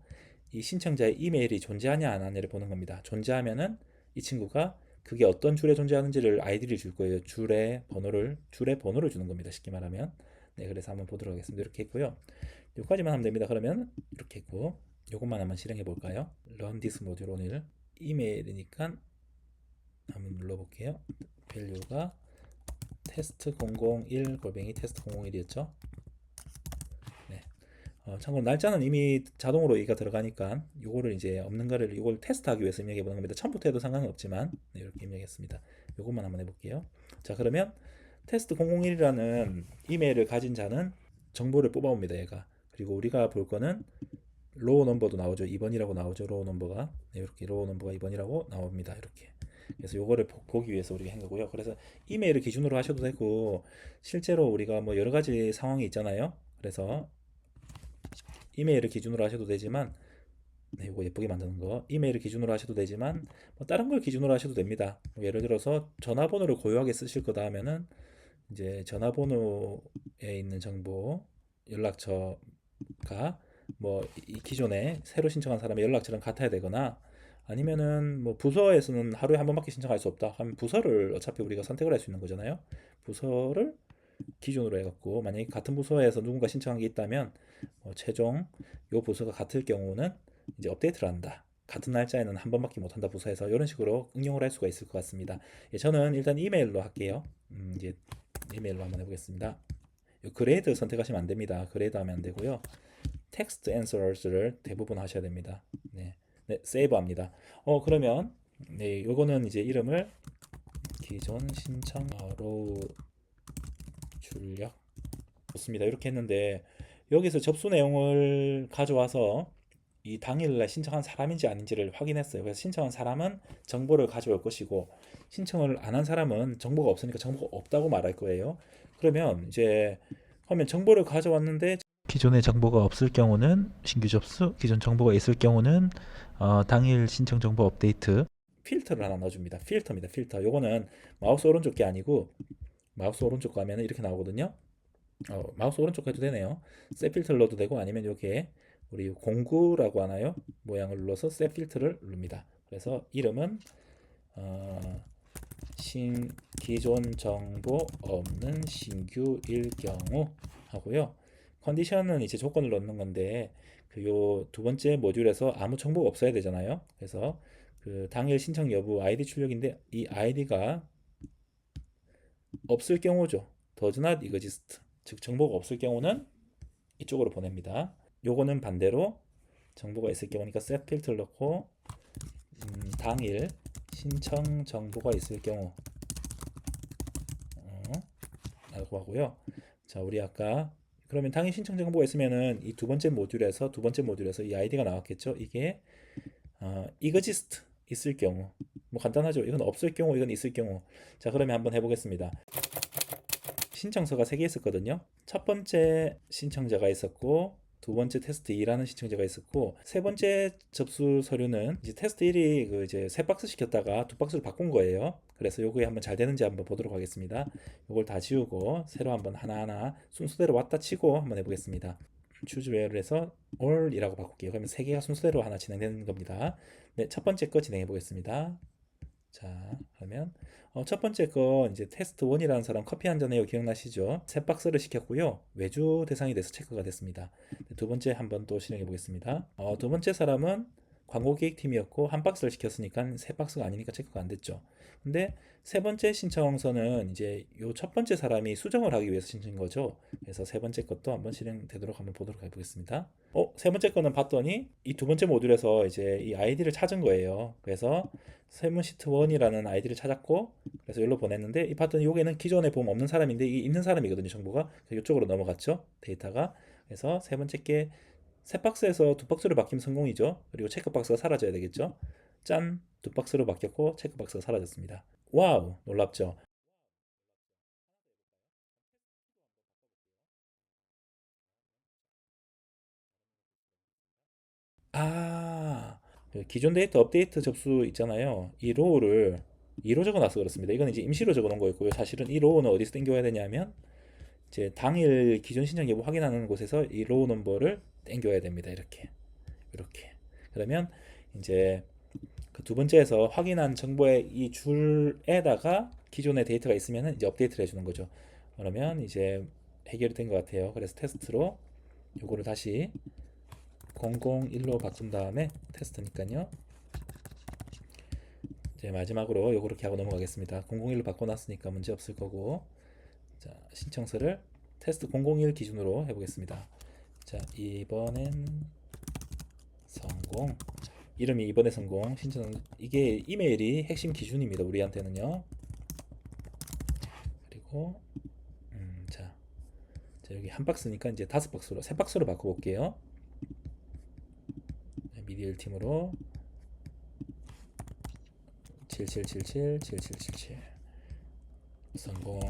이 신청자의 이메일이 존재하냐 안 하냐를 보는 겁니다. 존재하면은 이 친구가 그게 어떤 줄에 존재하는지를 아이디를 줄 거예요. 줄의 번호를 주는 겁니다. 쉽게 말하면. 네, 그래서 한번 보도록 하겠습니다. 이렇게 했고요. 여기까지만 하면 됩니다. 그러면 이렇게 했고 요것만 한번 실행해 볼까요? Run this module 오늘 이메일이니까 한번 눌러볼게요. 밸류가 test001 골뱅이 test001이었죠. 네. 참고로 날짜는 이미 자동으로 이가 들어가니까 요거를 이제 없는 거를 이걸 테스트하기 위해서 입력해 보는 겁니다. 처음부터 해도 상관은 없지만 네, 이렇게 입력했습니다. 요것만 한번 해볼게요. 자, 그러면 test001이라는 이메일을 가진 자는 정보를 뽑아옵니다. 얘가. 그리고 우리가 볼 거는 로우 넘버도 나오죠. 2번이라고 나오죠. 로우 넘버가. 네, 이렇게 로우 넘버가 2번이라고 나옵니다. 이렇게. 그래서 요거를 보기 위해서 우리가 한 거고요. 그래서 이메일을 기준으로 하셔도 되고 실제로 우리가 뭐 여러 가지 상황이 있잖아요. 그래서 이메일을 기준으로 하셔도 되지만 네, 이거 예쁘게 만드는 거 이메일을 기준으로 하셔도 되지만 뭐 다른 걸 기준으로 하셔도 됩니다. 뭐 예를 들어서 전화번호를 고유하게 쓰실 거다 하면은 이제 전화번호에 있는 정보 연락처가 뭐 이 기존에 새로 신청한 사람의 연락처랑 같아야 되거나 아니면은 뭐 부서에서는 하루에 한 번밖에 신청할 수 없다 하면 부서를 어차피 우리가 선택을 할 수 있는 거잖아요. 부서를 기준으로 해갖고 만약에 같은 부서에서 누군가 신청한 게 있다면 최종 요 부서가 같을 경우는 이제 업데이트를 한다. 같은 날짜에는 한 번밖에 못 한다 부서에서 이런 식으로 응용을 할 수가 있을 것 같습니다. 예, 저는 일단 이메일로 할게요. 이제 이메일로 한번 해보겠습니다. 그레이드 선택하시면 안 됩니다. 그레이드 하면 안 되고요. 텍스트 앤서스를 대부분 하셔야 됩니다. 네, 네, 세이브 합니다. 그러면 네, 요거는 이제 이름을 기존 신청 로우 출력 좋습니다. 이렇게 했는데 여기서 접수 내용을 가져와서 이 당일날 신청한 사람인지 아닌지를 확인했어요. 그래서 신청한 사람은 정보를 가져올 것이고 신청을 안 한 사람은 정보가 없으니까 정보가 없다고 말할 거예요. 그러면 이제 화면 정보를 가져왔는데 기존의 정보가 없을 경우는 신규 접수, 기존 정보가 있을 경우는 당일 신청 정보 업데이트 필터를 하나 넣어줍니다. 필터입니다. 필터. 요거는 마우스 오른쪽 게 아니고 마우스 오른쪽 가면 이렇게 나오거든요. 마우스 오른쪽 해도 되네요. 셋 필터를 넣어도 되고 아니면 여기에 우리 공구라고 하나요? 모양을 눌러서 셋 필터를 누릅니다. 그래서 이름은 기존 정보 없는 신규일 경우 하고요. 컨디션은 이제 조건을 넣는 건데 그 요 두 번째 모듈에서 아무 정보가 없어야 되잖아요. 그래서 그 당일 신청 여부 아이디 출력인데 이 아이디가 없을 경우죠. does not exist. 즉 정보가 없을 경우는 이쪽으로 보냅니다. 요거는 반대로 정보가 있을 경우니까 set 필터를 넣고 당일 신청 정보가 있을 경우 라고 하고요. 자, 우리 아까 그러면 당일 신청 정보가 있으면은 이 두 번째 모듈에서 이 아이디가 나왔겠죠. 이게 exist 있을 경우 뭐 간단하죠. 이건 없을 경우 이건 있을 경우. 자, 그러면 한번 해보겠습니다. 신청서가 3개 있었거든요. 첫 번째 신청자가 있었고 두 번째 테스트 2라는 신청자가 있었고 세 번째 접수 서류는 이제 테스트 1이 그 이제 세 박스 시켰다가 두 박스로 바꾼 거예요. 그래서 요거에 한번 잘 되는지 한번 보도록 하겠습니다. 요걸 다 지우고 새로 한번 하나하나 순서대로 왔다 치고 한번 해보겠습니다. choose where를 해서 all이라고 바꿀게요. 그러면 세 개가 순서대로 하나 진행되는 겁니다. 네, 첫 번째 거 진행해 보겠습니다. 자, 그러면 첫 번째 거 이제 테스트 1이라는 사람 커피 한 잔해요. 기억나시죠? 세 박스를 시켰고요. 외주 대상이 돼서 체크가 됐습니다. 두 번째 한번 또 실행해 보겠습니다. 두 번째 사람은 광고 기획팀이었고 한 박스를 시켰으니까 세 박스가 아니니까 체크가 안 됐죠. 근데 세 번째 신청서는 이제 요 첫 번째 사람이 수정을 하기 위해서 신청한 거죠. 그래서 세 번째 것도 한번 실행되도록 한번 보도록 해보겠습니다. 세 번째 거는 봤더니 이 두 번째 모듈에서 이제 이 아이디를 찾은 거예요. 그래서 세무시트 1이라는 아이디를 찾았고 그래서 여기로 보냈는데 이 봤더니 여기는 기존에 보면 없는 사람인데 이게 있는 사람이거든요. 정보가. 그래서 이쪽으로 넘어갔죠. 데이터가. 그래서 세 번째 게 세 박스에서 두 박스로 바뀌면 성공이죠. 그리고 체크박스가 사라져야 되겠죠. 짠! 두 박스로 바뀌었고 체크박스가 사라졌습니다. 와우! 놀랍죠? 그 기존 데이터 업데이트 접수 있잖아요. 이 로우를 2로 적어놔서 그렇습니다. 이건 이제 임시로 적어놓은 거였고요. 사실은 이 로우는 어디서 땡겨야 되냐면 이제 당일 기존 신청 여부 확인하는 곳에서 이 로우 넘버를 땡겨야 됩니다. 이렇게. 그러면 이제 그 두 번째에서 확인한 정보의 이 줄에다가 기존의 데이터가 있으면 이제 업데이트를 해주는 거죠. 그러면 이제 해결이 된 것 같아요. 그래서 테스트로 요거를 다시 001로 바꾼 다음에 테스트니까요. 이제 마지막으로 요거 이렇게 하고 넘어가겠습니다. 001로 바꿔놨으니까 문제 없을 거고, 자 신청서를 테스트 001 기준으로 해보겠습니다. 자 이번엔 성공. 이름이 이번에 성공. 신청 이게 이메일이 핵심 기준입니다. 우리한테는요. 그리고 자 여기 한 박스니까 이제 5박스로 3박스로 바꿔볼게요. 미디어 팀으로 7777 7777 성공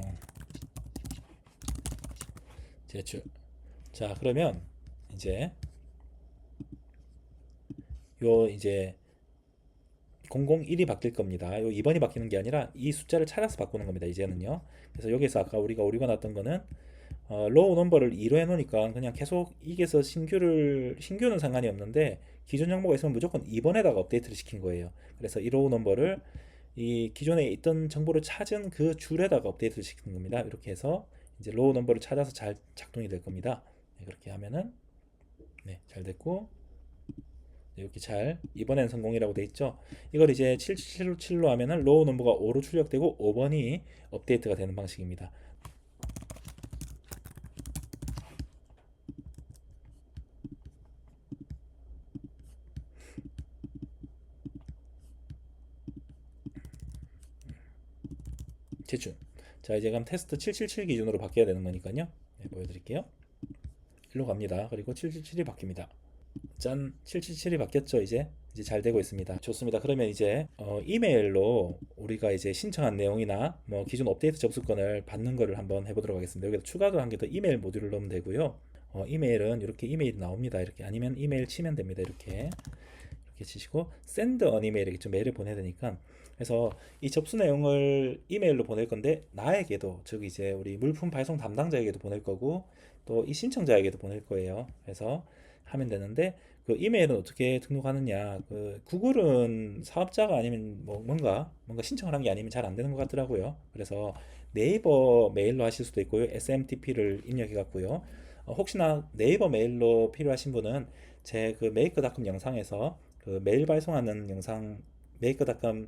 제출. 자 그러면 이제 요 이제 001이 바뀔 겁니다. 요 2번이 바뀌는 게 아니라 이 숫자를 찾아서 바꾸는 겁니다. 이제는요. 그래서 여기서 아까 우리가 오류가 났던 거는 로우 넘버를 2로 해놓으니까 그냥 계속 이게서 신규는 상관이 없는데 기존 정보가 있으면 무조건 2번에다가 업데이트를 시킨 거예요. 그래서 이 로우 넘버를 이 기존에 있던 정보를 찾은 그 줄에다가 업데이트를 시키는 겁니다. 이렇게 해서 이제 로우 넘버를 찾아서 잘 작동이 될 겁니다. 네, 그렇게 하면은 네, 잘 됐고 이렇게 잘 이번엔 성공이라고 돼 있죠. 이걸 이제 777로 하면은 로우 넘버가 5로 출력되고 5번이 업데이트가 되는 방식입니다. 제출. 자 이제 그럼 테스트 777 기준으로 바뀌어야 되는 거니까요. 네, 보여드릴게요. 일로 갑니다. 그리고 777이 바뀝니다. 짠, 777이 바뀌었죠. 이제 잘 되고 있습니다. 좋습니다. 그러면 이제 이메일로 우리가 이제 신청한 내용이나 뭐 기존 업데이트 접수권을 받는 거를 한번 해보도록 하겠습니다. 여기다 추가로 한 개 더 이메일 모듈을 넣으면 되고요. 이메일은 이렇게 이메일이 나옵니다. 이렇게 아니면 이메일 치면 됩니다. 이렇게 치시고 send an email에 좀 메일을 보내야 되니까 그래서 이 접수 내용을 이메일로 보낼 건데 나에게도 즉 이제 우리 물품 발송 담당자에게도 보낼 거고 또 이 신청자에게도 보낼 거예요. 그래서 하면 되는데 그 이메일은 어떻게 등록하느냐 그 구글은 사업자가 아니면 뭐 뭔가 신청을 한 게 아니면 잘 안 되는 것 같더라고요. 그래서 네이버 메일로 하실 수도 있고요. SMTP를 입력해 갖고요. 혹시나 네이버 메일로 필요하신 분은 제 그 메이커닷컴 영상에서 그 메일 발송하는 영상 메이커닷컴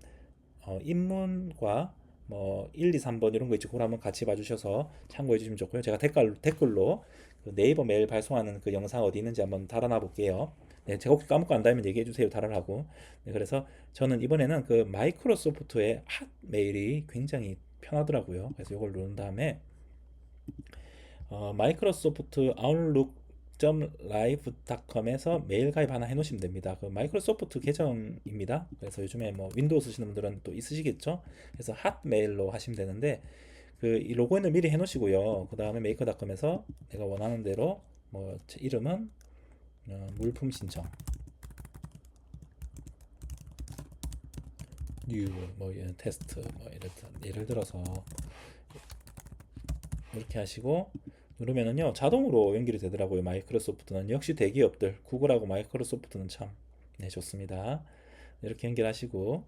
입문과 뭐 1, 2, 3번 이런 거 있죠. 그걸 한번 같이 봐주셔서 참고해 주시면 좋고요. 제가 댓글로 그 네이버 메일 발송하는 그 영상 어디 있는지 한번 달아놔 볼게요. 네, 제가 혹시 까먹고 안다면 얘기해 주세요. 달아라고. 네, 그래서 저는 이번에는 그 마이크로소프트의 핫 메일이 굉장히 편하더라고요. 그래서 이걸 누른 다음에 마이크로소프트 아웃룩.live.com에서 메일 가입 하나 해놓으시면 됩니다. 그 마이크로소프트 계정입니다. 그래서 요즘에 뭐 윈도우 쓰시는 분들은 또 있으시겠죠. 그래서 핫메일로 하시면 되는데 그 이 로그인을 미리 해놓으시고요. 그 다음에 메이커닷컴에서 내가 원하는 대로 뭐 제 이름은 물품 신청 뉴 뭐 테스트 뭐 예를 들어서 이렇게 하시고 누르면은요 자동으로 연결이 되더라고요. 마이크로소프트는 역시 대기업들 구글하고 마이크로소프트는 참 네, 좋습니다. 이렇게 연결하시고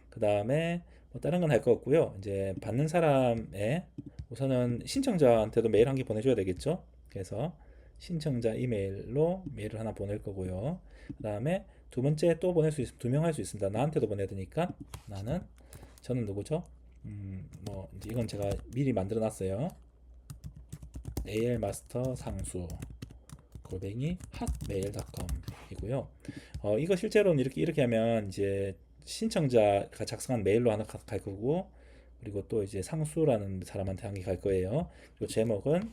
그 다음에 뭐 다른 건 할 거 없고요. 이제 받는 사람의 우선은 신청자한테도 메일 한 개 보내줘야 되겠죠. 그래서 신청자 이메일로 메일을 하나 보낼 거고요. 그 다음에 두 번째 또 보낼 수 있으면 2명 할 수 있습니다. 나한테도 보내야 되니까 저는 누구죠? 뭐 이건 제가 미리 만들어 놨어요. AL마스터 상수 골뱅이 hotmail.com 이고요. 이거 실제로는 이렇게 하면 이제 신청자가 작성한 메일로 하나 갈 거고 그리고 또 이제 상수라는 사람한테 한 개 갈 거예요. 그리고 제목은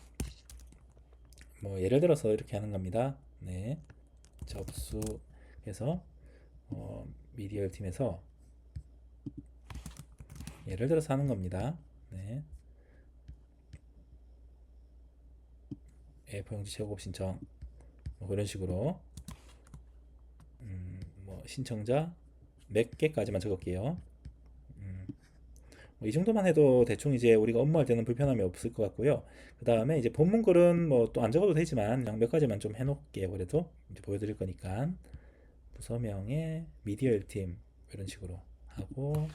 뭐 예를 들어서 이렇게 하는 겁니다. 네, 접수해서 미디어 팀에서 예를 들어서 하는 겁니다. 네, A4용지 제곱 신청 뭐 이런 식으로 뭐 신청자 몇 개까지만 적을게요. 이 정도만 해도 대충 이제 우리가 업무할 때는 불편함이 없을 것 같고요. 그 다음에 이제 본문글은 뭐 또 안 적어도 되지만 그냥 몇 가지만 좀 해놓을게요. 그래도 이제 보여드릴 거니까 부서명의 미디어 1팀 이런 식으로 하고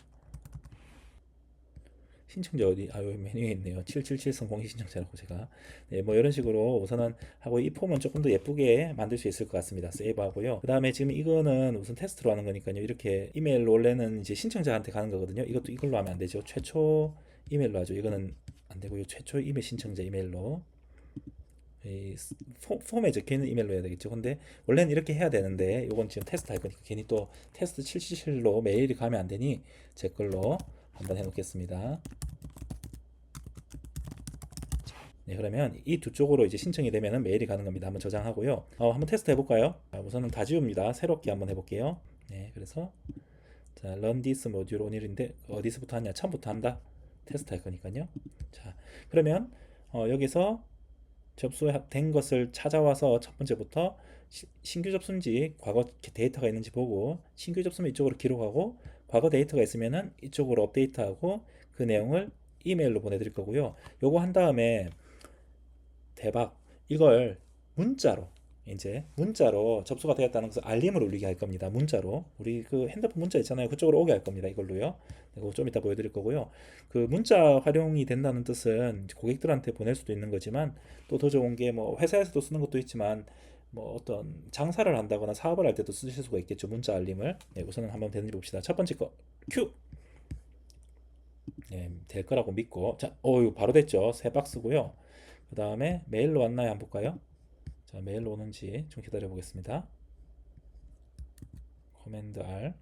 신청자 어디 여기 메뉴에 있네요. 777선 공식 신청자라고 제가 네, 뭐 이런 식으로 우선은 하고 이 폼은 조금 더 예쁘게 만들 수 있을 것 같습니다. 세이브 하고요. 그 다음에 지금 이거는 우선 테스트로 하는 거니까요. 이렇게 이메일로 원래는 이제 신청자한테 가는 거거든요. 이것도 이걸로 하면 안 되죠. 최초 이메일로 하죠. 이거는 안 되고요. 최초 이메일 신청자 이메일로 이 폼에 적혀 있는 이메일로 해야 되겠죠. 근데 원래는 이렇게 해야 되는데 이건 지금 테스트 할 거니까 괜히 또 테스트 777로 메일이 가면 안 되니 제 걸로 한번 해놓겠습니다. 네, 그러면 이 두 쪽으로 이제 신청이 되면은 메일이 가는 겁니다. 한번 저장하고요. 한번 테스트 해볼까요? 우선은 다 지웁니다. 새롭게 한번 해볼게요. 네, 그래서 자, run this module 오늘인데 어디서부터 하냐? 처음부터 한다. 테스트 할 거니까요. 자, 그러면 여기서 접수된 것을 찾아와서 첫 번째부터 신규 접수인지 과거 데이터가 있는지 보고 신규 접수면 이쪽으로 기록하고 과거 데이터가 있으면은 이쪽으로 업데이트하고 그 내용을 이메일로 보내드릴 거고요. 요거 한 다음에 대박 이걸 문자로 이제 문자로 접수가 되었다는 것을 알림을 울리게 할 겁니다. 문자로 우리 그 핸드폰 문자 있잖아요. 그쪽으로 오게 할 겁니다. 이걸로요. 이거 좀 이따 보여드릴 거고요. 그 문자 활용이 된다는 뜻은 고객들한테 보낼 수도 있는 거지만 또 더 좋은 게 뭐 회사에서도 쓰는 것도 있지만 뭐 어떤 장사를 한다거나 사업을 할 때도 쓰실 수가 있겠죠. 문자 알림을. 네, 우선은 한번 되는지 봅시다. 첫 번째 거 큐. 네, 될 거라고 믿고 자, 이거 바로 됐죠. 새 박스고요. 그 다음에 메일로 왔나요? 한번 볼까요? 자, 메일로 오는지 좀 기다려 보겠습니다. 커맨드 R.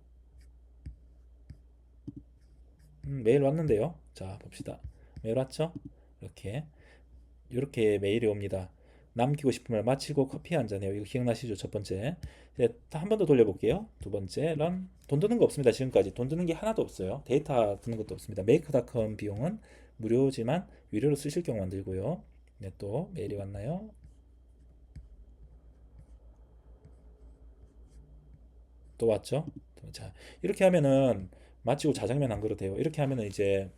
메일 왔는데요. 자, 봅시다. 메일 왔죠? 이렇게 메일이 옵니다. 남기고 싶은 말 마치고 커피 한 잔해요. 이거 기억나시죠? 첫 번째. 이제 한 번 더 돌려볼게요. 두 번째, 런. 돈 드는 거 없습니다. 지금까지 돈 드는 게 하나도 없어요. 데이터 드는 것도 없습니다. 메이크닷컴 비용은 무료지만 유료로 쓰실 경우만 들고요. 네, 또 메일이 왔나요? 또 왔죠? 자, 이렇게 하면은 마치고 자장면 안 그려도 돼요. 이렇게 하면은 이제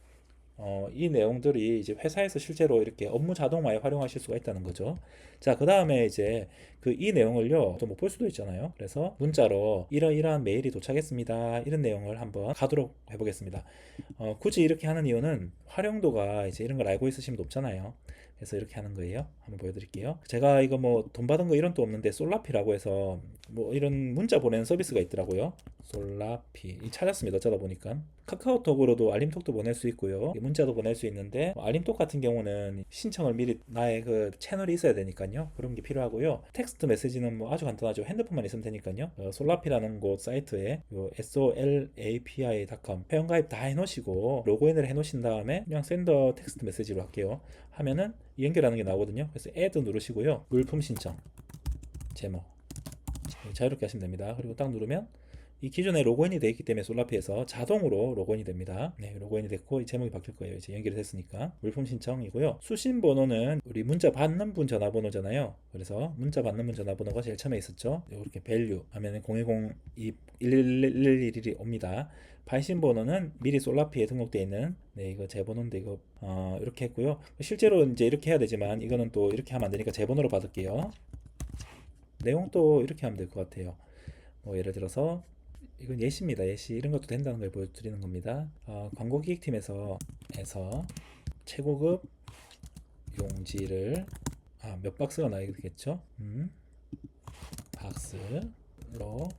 이 내용들이 이제 회사에서 실제로 이렇게 업무 자동화에 활용하실 수가 있다는 거죠. 자, 그 다음에 이제 그 이 내용을요, 또 못 볼 수도 있잖아요. 그래서 문자로 이러이러한 메일이 도착했습니다. 이런 내용을 한번 가도록 해보겠습니다. 굳이 이렇게 하는 이유는 활용도가 이제 이런 걸 알고 있으시면 높잖아요. 그래서 이렇게 하는 거예요. 한번 보여드릴게요. 제가 이거 뭐 돈 받은 거 이런 또 없는데 솔라피라고 해서 뭐 이런 문자 보내는 서비스가 있더라고요. 솔라피 찾았습니다. 어쩌다 보니까 카카오톡으로도 알림톡도 보낼 수 있고요. 문자도 보낼 수 있는데 알림톡 같은 경우는 신청을 미리 나의 그 채널이 있어야 되니까요. 그런 게 필요하고요. 텍스트 메시지는 뭐 아주 간단하죠. 핸드폰만 있으면 되니까요. 솔라피라는 곳 사이트에 solapi.com 회원가입 다 해놓으시고 로그인을 해놓으신 다음에 그냥 샌더 텍스트 메시지로 할게요. 하면은 연결하는 게 나오거든요. 그래서 add 누르시고요. 물품 신청 제목 자유롭게 하시면 됩니다. 그리고 딱 누르면 이 기존에 로그인이 되어 있기 때문에 솔라피에서 자동으로 로그인이 됩니다. 네, 로그인이 됐고 이 제목이 바뀔 거예요. 이제 연결이 됐으니까 물품 신청이고요. 수신 번호는 우리 문자 받는 분 전화번호잖아요. 그래서 문자 받는 분 전화번호가 제일 처음에 있었죠. 이렇게 밸류 하면 010-21111이 옵니다. 발신 번호는 미리 솔라피에 등록되어 있는 네, 이거 제 번호인데 이거 이렇게 했고요. 실제로 이제 이렇게 해야 되지만 이거는 또 이렇게 하면 안 되니까 제 번호로 받을게요. 내용도 이렇게 하면 될 것 같아요. 뭐 예를 들어서 이건 예시입니다. 예시 이런 것도 된다는 걸 보여드리는 겁니다. 광고기획팀에서 최고급 용지를 몇 박스가 나야겠죠? 박스로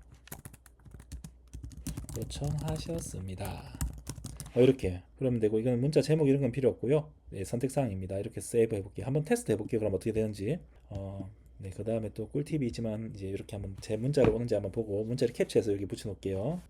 요청하셨습니다. 이렇게 그러면 되고 이거는 문자 제목 이런 건 필요 없고요. 네, 선택사항입니다. 이렇게 세이브 해볼게요. 한번 테스트 해볼게요. 그럼 어떻게 되는지. 네, 그 다음에 또 꿀팁이 있지만 이제 이렇게 한번 제 문자로 오는지 한번 보고 문자를 캡처해서 여기 붙여 놓을게요.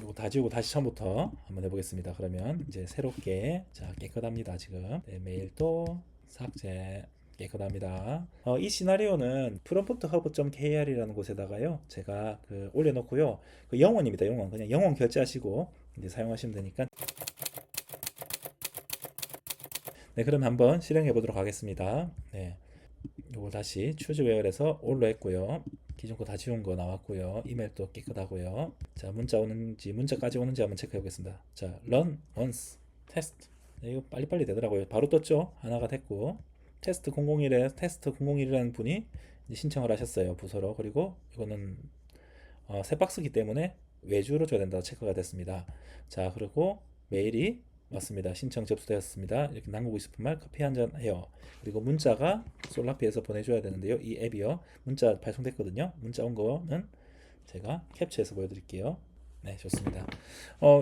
이거 다 지우고 다시 처음부터 한번 해보겠습니다. 그러면 이제 새롭게 자 깨끗합니다. 지금 네, 메일도 삭제 깨끗합니다. 이 시나리오는 prompthub.kr이라는 곳에다가요 제가 올려놓고요. 그 영원입니다. 영원 그냥 영원 결제하시고 이제 사용하시면 되니까. 네, 그럼 한번 실행해 보도록 하겠습니다. 네. 요거 다시 추즈웨어에서 올로 했고요. 기존 거 다 지운 거 나왔고요. 이메일도 깨끗하고요. 자, 문자까지 오는지 한번 체크해 보겠습니다. 자, run once. 테스트. 네, 이거 빨리빨리 되더라고요. 바로 떴죠. 하나가 됐고 테스트 001에 테스트 001이라는 분이 이제 신청을 하셨어요, 부서로. 그리고 이거는 새 박스기 때문에 외주로 줘야 된다 체크가 됐습니다. 자, 그리고 메일이 왔습니다. 신청 접수되었습니다. 이렇게 남기고 싶은 말 커피 한 잔 해요. 그리고 문자가 솔라피에서 보내줘야 되는데요. 이 앱이요. 문자 발송됐거든요. 문자 온 거는 제가 캡처해서 보여드릴게요. 네, 좋습니다.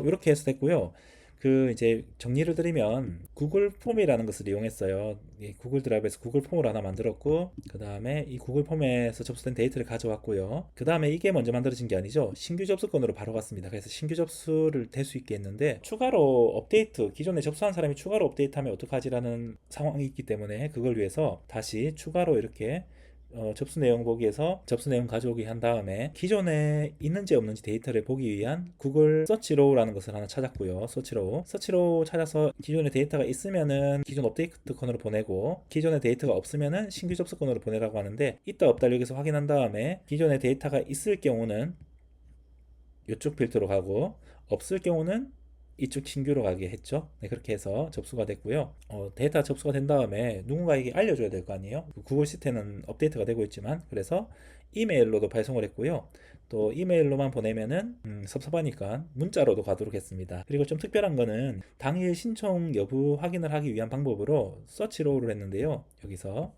이렇게 해서 됐고요. 그 이제 정리를 드리면 구글 폼이라는 것을 이용했어요. 이 구글 드라이브에서 구글 폼을 하나 만들었고, 그 다음에 이 구글 폼에서 접수된 데이터를 가져왔고요. 그 다음에 이게 먼저 만들어진 게 아니죠. 신규 접수권으로 바로 갔습니다. 그래서 신규 접수를 될 수 있게 했는데, 추가로 업데이트, 기존에 접수한 사람이 추가로 업데이트하면 어떡하지라는 상황이 있기 때문에 그걸 위해서 다시 추가로 이렇게 접수 내용 보기에서 접수 내용 가져오기 한 다음에 기존에 있는지 없는지 데이터를 보기 위한 구글 서치로우라는 것을 하나 찾았고요. 서치로우 찾아서 기존에 데이터가 있으면은 기존 업데이트 건으로 보내고, 기존에 데이터가 없으면은 신규 접수 건으로 보내라고 하는데, 있다 없다 여기서 확인한 다음에 기존에 데이터가 있을 경우는 이쪽 필터로 가고, 없을 경우는 이쪽 신규로 가게 했죠. 네, 그렇게 해서 접수가 됐고요. 데이터 접수가 된 다음에 누군가에게 알려줘야 될 거 아니에요. 구글 시트는 업데이트가 되고 있지만, 그래서 이메일로도 발송을 했고요. 또 이메일로만 보내면은 섭섭하니까 문자로도 가도록 했습니다. 그리고 좀 특별한 거는 당일 신청 여부 확인을 하기 위한 방법으로 서치로우를 했는데요. 여기서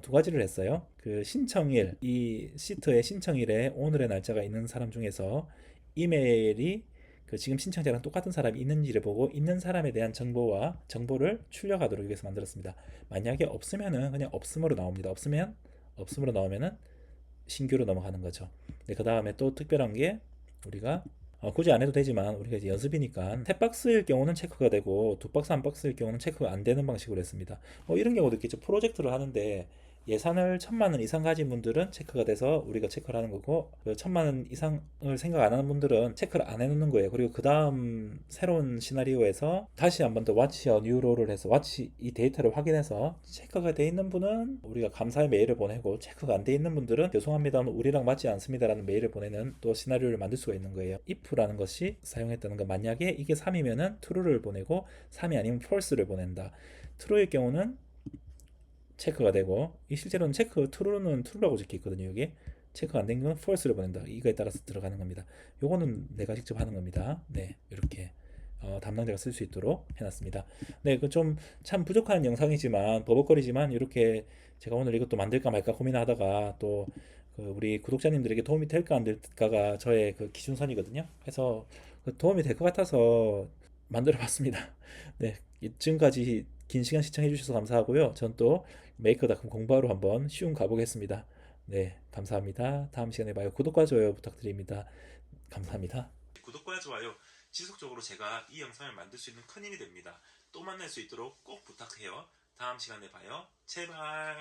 두 가지를 했어요. 그 신청일, 이 시트의 신청일에 오늘의 날짜가 있는 사람 중에서 이메일이 그 지금 신청자랑 똑같은 사람이 있는지를 보고 있는 사람에 대한 정보를 출력하도록 위해서 만들었습니다. 만약에 없으면은 그냥 없음으로 나옵니다. 없음으로 나오면은 신규로 넘어가는 거죠. 네, 그 다음에 또 특별한 게 우리가 굳이 안 해도 되지만 우리가 이제 연습이니까 세 박스일 경우는 체크가 되고 두 박스 한 박스일 경우는 체크가 안 되는 방식으로 했습니다. 이런 경우도 있겠죠. 프로젝트를 하는데 예산을 1,000만 원 이상 가진 분들은 체크가 돼서 우리가 체크를 하는 거고, 그 1,000만 원 이상을 생각 안 하는 분들은 체크를 안 해놓는 거예요. 그리고 그 다음 새로운 시나리오에서 다시 한 번 더 Watch a New Row를 해서 이 데이터를 확인해서 체크가 돼 있는 분은 우리가 감사의 메일을 보내고, 체크가 안 돼 있는 분들은 죄송합니다, 우리랑 맞지 않습니다라는 메일을 보내는 또 시나리오를 만들 수가 있는 거예요. if라는 것이 사용했다는 건, 만약에 이게 3이면은 true를 보내고 3이 아니면 false를 보낸다. true일 경우는 체크가 되고, 이 실제로는 true는 true라고 적혀 있거든요. 여기 체크가 안 된 건 false를 보낸다. 이거에 따라서 들어가는 겁니다. 요거는 내가 직접 하는 겁니다. 네, 이렇게 담당자가 쓸 수 있도록 해놨습니다. 네, 그 좀 참 부족한 영상이지만 버벅거리지만, 이렇게 제가 오늘 이것도 만들까 말까 고민하다가 또 그 우리 구독자님들에게 도움이 될까 안 될까가 저의 그 기준선이거든요. 그래서 그 도움이 될 것 같아서 만들어봤습니다. 네, 지금까지 긴 시간 시청해 주셔서 감사하고요. 전 또 메이커닷컴 공부하러 한번 쉬운 가보겠습니다. 네, 감사합니다. 다음 시간에 봐요. 구독과 좋아요 부탁드립니다. 감사합니다. 구독과 좋아요, 지속적으로 제가 이 영상을 만들 수 있는 큰 힘이 됩니다. 또 만날 수 있도록 꼭 부탁해요. 다음 시간에 봐요. 제발.